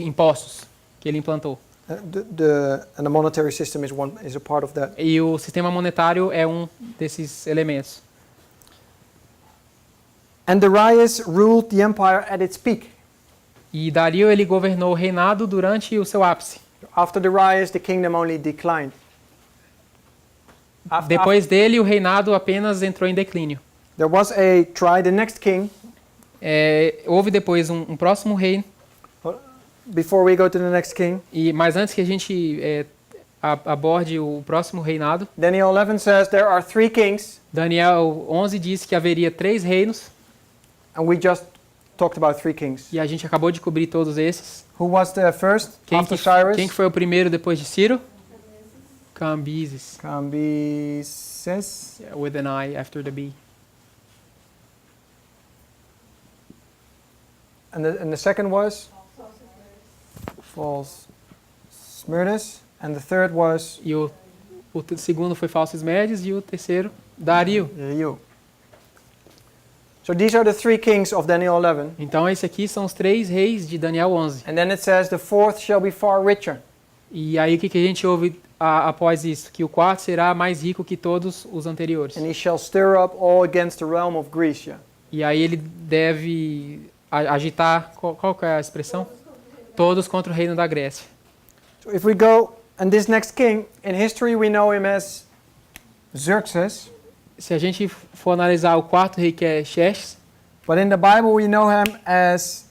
impostos que ele implantou. And the monetary system is a part of that. E o sistema monetário é um desses elementos. And Darius ruled the empire at its peak. E Dario ele governou o reinado durante o seu ápice. After Darius, the kingdom only declined. Depois dele, o reinado apenas entrou em declínio. There was the next king. Houve depois um próximo rei. Before we go to the next king. Mas antes que a gente aborde o próximo reinado, Daniel 11 says there are 3 kings. Daniel 11 diz que haveria 3 reinos. And we just talked about 3 kings. E a gente acabou de cobrir todos esses. Who was the first after Cyrus? Quem que foi o primeiro depois de Ciro? Cambyses. Cambyses. With an I after the B. And the second was? False Smerdis, and the third was e o segundo foi Falsos Médios e o terceiro Dario. you. So these are the three kings of Daniel 11. Então esse aqui são os 3 reis de Daniel 11. And then it says the fourth shall be far richer. E aí o que a gente ouve após isso? Que o quarto será mais rico que todos os anteriores. And he shall stir up all against the realm of Grecia. E aí ele deve agitar, qual que é a expressão? Todos contra o reino da Grécia. So if we go, and this next king, in history we know him as Xerxes, Se a gente for analisar o quarto rei, que é Xerxes, but in the Bible we know him as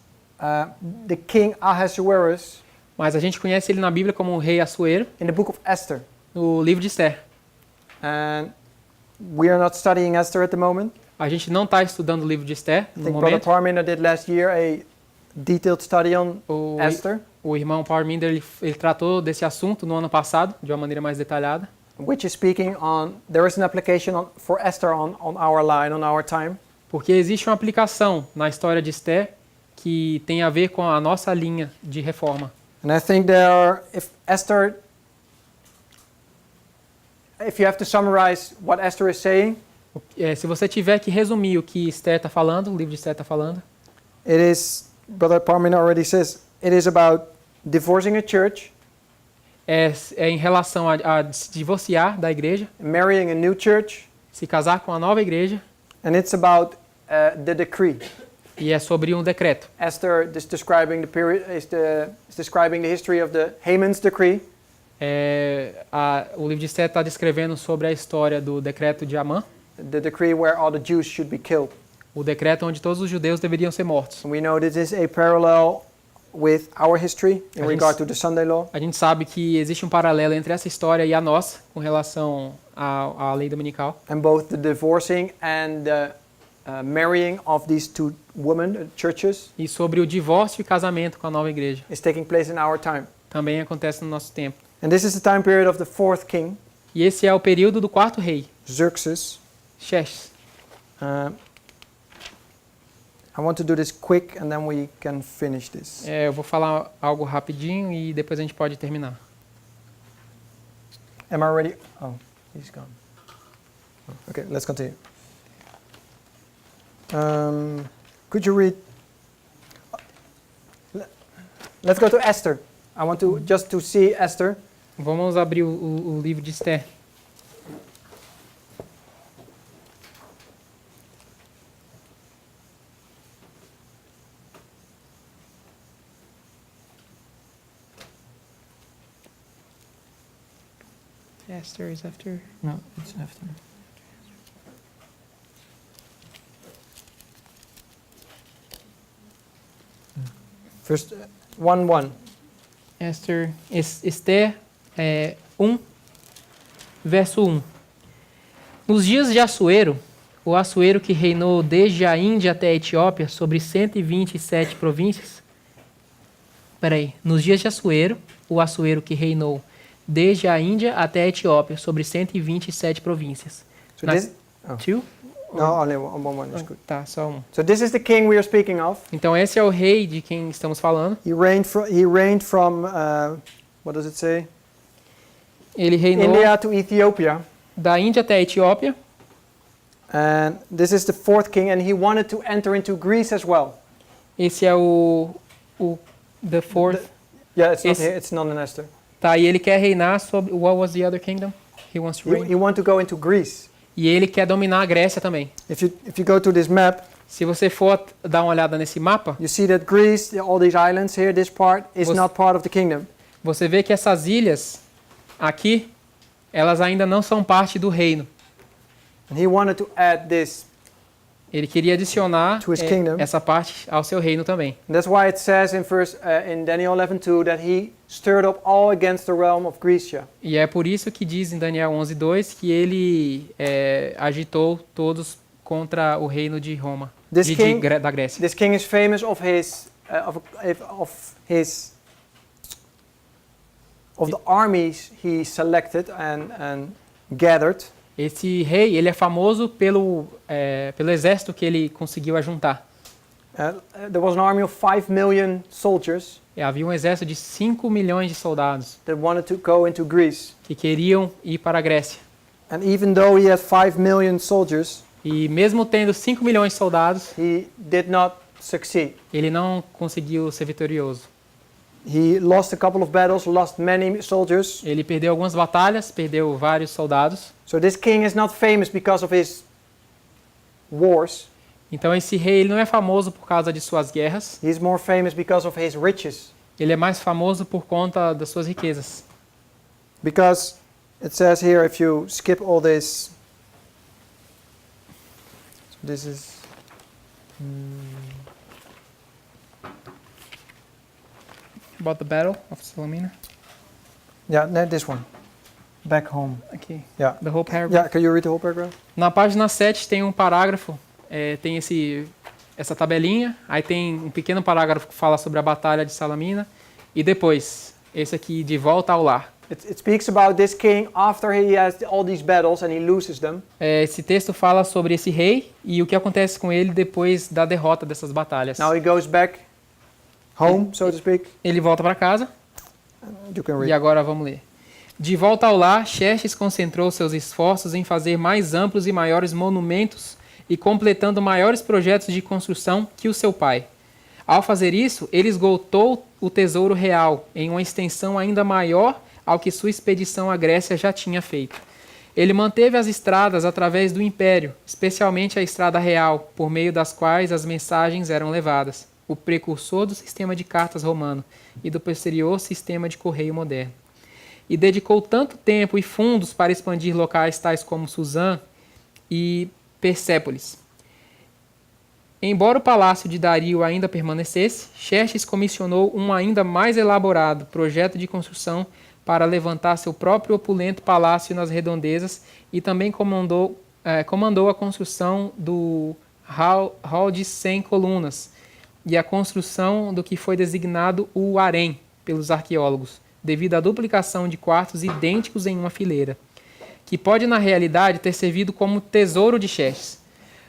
the king Ahasuerus mas a gente conhece ele na Bíblia como o rei Assuero, in the book of Esther. no livro de Esther. And we are not studying Esther at the moment. A gente não está estudando o livro de Esther I no think Brother momento. Parmina did last year a detailed study on O, Esther, o irmão Parminder ele tratou desse assunto no ano passado, de uma maneira mais detalhada. which is speaking on, there is an application for Esther on our line, on our time. Porque existe uma aplicação na história de Esther que tem a ver com a nossa linha de reforma. And I think there are, if you have to summarize what Esther is saying, Se você tiver que resumir o que Esther está falando, o livro de Esther está falando, it is, Brother Parmina already says, it is about divorcing a church, é em relação a se divorciar da igreja, marrying a new church, se casar com a nova igreja, and it's about the decree. e é sobre um decreto. Esther is describing the period, is describing the history of the Haman's decree, O livro de Esther está descrevendo sobre a história do decreto de Amã, the decree where all the Jews should be killed. o decreto onde todos os judeus deveriam ser mortos. And we know this is a parallel with our history in A regard gente- to the Sunday law. A gente sabe que existe um paralelo entre essa história e a nossa, com relação à lei dominical. And both the divorcing and the marrying of these two women, churches, E sobre o divórcio e casamento com a nova igreja. is taking place in our time. Também acontece no nosso tempo. And this is the time period of the fourth king, E esse é o período do quarto rei, Xerxes. Xerxes. I want to do this quick and then we can finish this. Eu vou falar algo rapidinho e depois a gente pode terminar. Am I ready? Oh, he's gone. Okay, let's continue. Could you read? Let's go to Esther. I want to just to see Esther. Vamos abrir o livro de Esther. Esther is after. No, it's after. First, 1:1. Esther 1, verso 1. Nos dias de Assuero, o Assuero que reinou desde a Índia até a Etiópia sobre 127 províncias. Nos dias de Assuero, o Assuero que reinou desde a Índia até a Etiópia sobre 127 províncias. So this, Two? no, only one is good. Tá, só um. So this is the king we are speaking of. Então esse é o rei de quem estamos falando. He reigned from what does it say? Ele reinou India to Ethiopia. da Índia até a Etiópia. And this is the fourth king, and he wanted to enter into Greece as well. Esse é o the fourth. Yeah, it's not Esse- here. It's not in Esther. Tá, e ele quer reinar sobre. What was the other kingdom? He wants to reign. He want to go into Greece. E ele quer dominar a Grécia também. If you go to this map, Se você for dar uma olhada nesse mapa, you see that Greece, all these islands here, this part is Was- not part of the kingdom. você vê que essas ilhas aqui, elas ainda não são parte do reino. And he wanted to add this. Ele queria adicionar To his kingdom. essa parte ao seu reino também. And that's why it says in Daniel 11:2 that he stirred up all against the realm of Grecia. E é por isso que diz em Daniel 11:2 que ele agitou todos contra o reino de Roma, This king- da Grécia. This king is famous of the armies he selected and gathered. Esse rei, ele é famoso pelo exército que ele conseguiu ajuntar. There was an army of 5 million soldiers Havia um exército de 5 milhões de soldados that wanted to go into Greece. que queriam ir para a Grécia. And even though he had 5 million soldiers, E mesmo tendo 5 milhões de soldados, he did not succeed. ele não conseguiu ser vitorioso. He lost a couple of battles, lost many soldiers. Ele perdeu algumas batalhas, perdeu vários soldados. So this king is not famous because of his wars. Então esse rei ele não é famoso por causa de suas guerras, He's more famous because of his riches. ele é mais famoso por conta das suas riquezas. Because it says here, if you skip all this, so this is About the battle of Salamina. this one. Back home. Aqui. Yeah. The whole paragraph. Yeah, can you read the whole paragraph? Na página 7 tem um parágrafo, tem essa tabelinha, aí tem um pequeno parágrafo que fala sobre a batalha de Salamina, e depois, esse aqui, de volta ao lar. It speaks about this king after he has all these battles and he loses them. Esse texto fala sobre esse rei e o que acontece com ele depois da derrota dessas batalhas. Now he goes back home, so to speak. Ele volta para casa, You can e read. agora vamos ler. De volta ao lar, Xerxes concentrou seus esforços em fazer mais amplos e maiores monumentos e completando maiores projetos de construção que o seu pai. Ao fazer isso, ele esgotou o tesouro real em uma extensão ainda maior ao que sua expedição à Grécia já tinha feito. Ele manteve as estradas através do império, especialmente a estrada real, por meio das quais as mensagens eram levadas, o precursor do sistema de cartas romano e do posterior sistema de correio moderno. E dedicou tanto tempo e fundos para expandir locais tais como Suzã e Persépolis. Embora o palácio de Dario ainda permanecesse, Xerxes comissionou um ainda mais elaborado projeto de construção para levantar seu próprio opulento palácio nas redondezas e também comandou a construção do hall de 100 colunas e a construção do que foi designado o harém pelos arqueólogos, devido à duplicação de quartos idênticos em uma fileira, que pode na realidade ter servido como tesouro de Xerxes.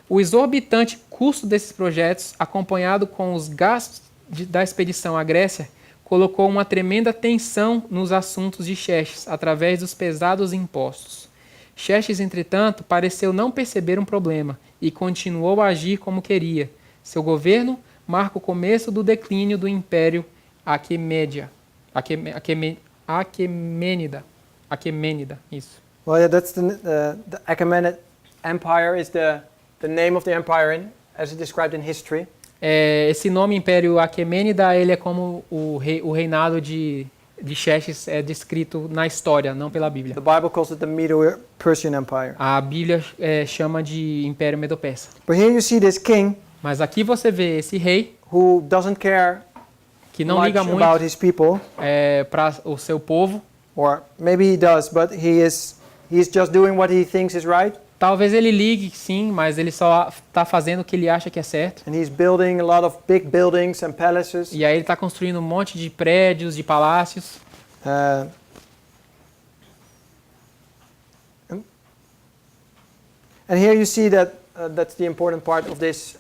O exorbitante custo desses projetos, acompanhado com os gastos da expedição à Grécia, colocou uma tremenda tensão nos assuntos de Xerxes, através dos pesados impostos. Xerxes, entretanto, pareceu não perceber um problema e continuou a agir como queria. Seu governo marca o começo do declínio do Império Aquemênida. Aquemênida, isso. Well, yeah, that's the Achaemenid Empire is the name of the empire as described in history. Esse nome Império Aquemênida, ele é como o reinado de Xerxes é descrito na história, não pela Bíblia. The Bible calls it the Medo-Persian Empire. A Bíblia chama de Império Medo-Persa. But here you see this king Mas aqui você vê esse rei who doesn't care que não much liga about muito his people, para o seu povo. or maybe he does, but he's just doing what he thinks is right, Talvez ele ligue, sim, mas ele só está fazendo o que ele acha que é certo. and he's building a lot of big buildings and palaces. E aí ele está construindo um monte de prédios, de palácios. And here you see that that's the important part of this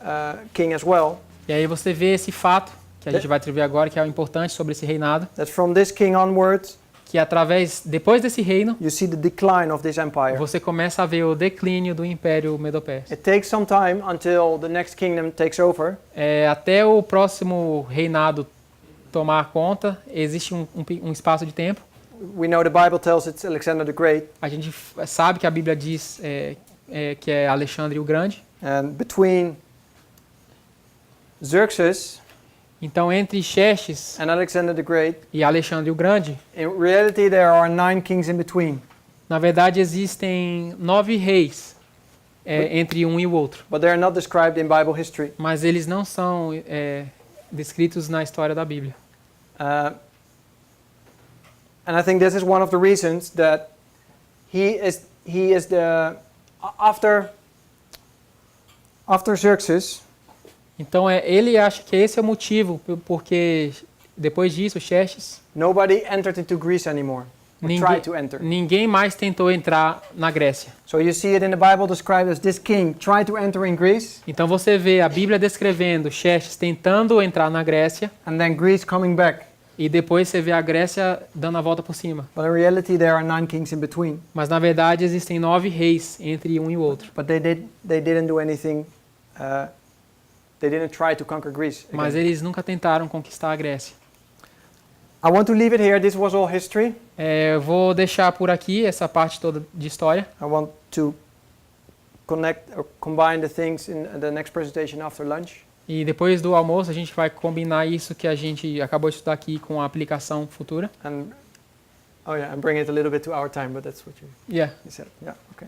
king as well. E aí você vê esse fato, que a gente vai ver agora, que é o importante sobre esse reinado, That from this king onwards, que depois desse reino, you see the decline of this empire. você começa a ver o declínio do Império Medo-Persa. It takes some time until the next kingdom takes over, Até o próximo reinado tomar conta, existe um espaço de tempo. we know the Bible tells it's Alexander the Great, A gente sabe que a Bíblia diz que é Alexandre o Grande. and between Xerxes Então, entre Xerxes and Alexander the Great, e Alexandre o Grande, in reality there are 9 kings in between, na verdade existem 9 reis entre um e o outro. but they are not described in Bible history. Mas eles não são descritos na história da Bíblia. And I think this is one of the reasons that he is the after Xerxes, Então, ele acha que esse é o motivo, porque depois disso, Xerxes, nobody entered into Greece anymore. or tried to enter. Ninguém mais tentou entrar na Grécia. So you see it in the Bible described as this king tried to enter in Greece, Então você vê a Bíblia descrevendo Xerxes tentando entrar na Grécia and then Greece coming back. e depois você vê a Grécia dando a volta por cima. But in reality, there are 9 kings in between. Mas na verdade existem 9 reis entre um e o outro. But they didn't do anything. They didn't try to conquer Greece. Mas again. eles nunca tentaram conquistar a Grécia. I want to leave it here. This was all history. Eu vou deixar por aqui essa parte toda de história. I want to connect or combine the things in the next presentation after lunch. E depois do almoço a gente vai combinar isso que a gente acabou de estudar aqui com a aplicação futura. And and bring it a little bit to our time, but that's what you said. Yeah, okay.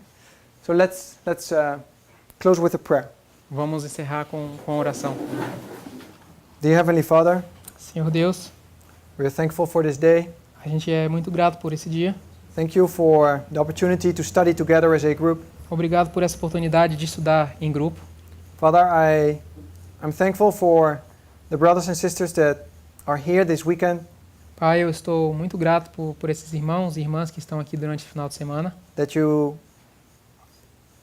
So let's close with a prayer. Vamos encerrar com a oração. Dear Heavenly Father, Senhor Deus, we are thankful for this day. a gente é muito grato por esse dia. Thank you for the opportunity to study together as a group. Obrigado por essa oportunidade de estudar em grupo. Father, I'm thankful for the brothers and sisters that are here this weekend, Pai, eu estou muito grato por esses irmãos e irmãs que estão aqui durante o final de semana.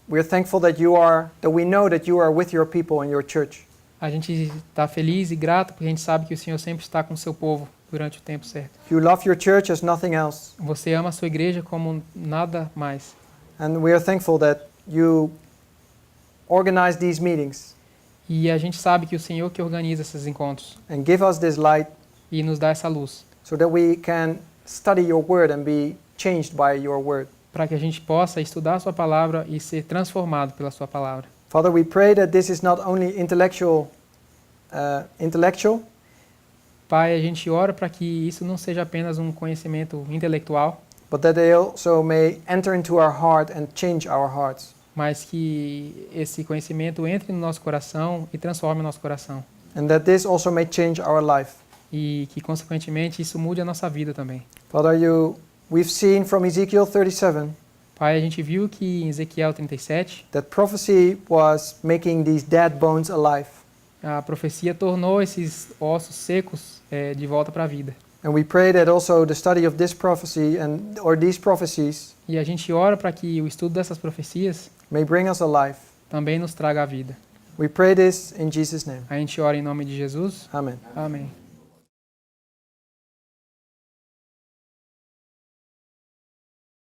we're thankful that we know that you are with your people in your church. A gente está feliz e grato porque a gente sabe que o Senhor sempre está com o seu povo durante o tempo certo. You love your church as nothing else. Você ama a sua igreja como nada mais. And we are thankful that you organize these meetings E a gente sabe que o Senhor que organiza esses encontros and give us this light e nos dá essa luz so that we can study your word and be changed by your word. para que a gente possa estudar a sua palavra e ser transformado pela sua palavra. Father, we pray that this is not only intellectual, Pai, a gente ora para que isso não seja apenas um conhecimento intelectual, but that they also may enter into our heart and change our hearts. mas que esse conhecimento entre no nosso coração e transforme o nosso coração. And that this also may change our life. E que, consequentemente, isso mude a nossa vida também. Father, we've seen from Ezekiel 37 Pai, a gente viu que em Ezequiel 37, that prophecy was making these dead bones alive. a profecia tornou esses ossos secos de volta para a vida. And we pray that also the study of this prophecy or these prophecies E a gente ora para que o estudo dessas profecias may bring us alive. também nos traga a vida. We pray this in Jesus' name. A gente ora em nome de Jesus. Amen. Amém.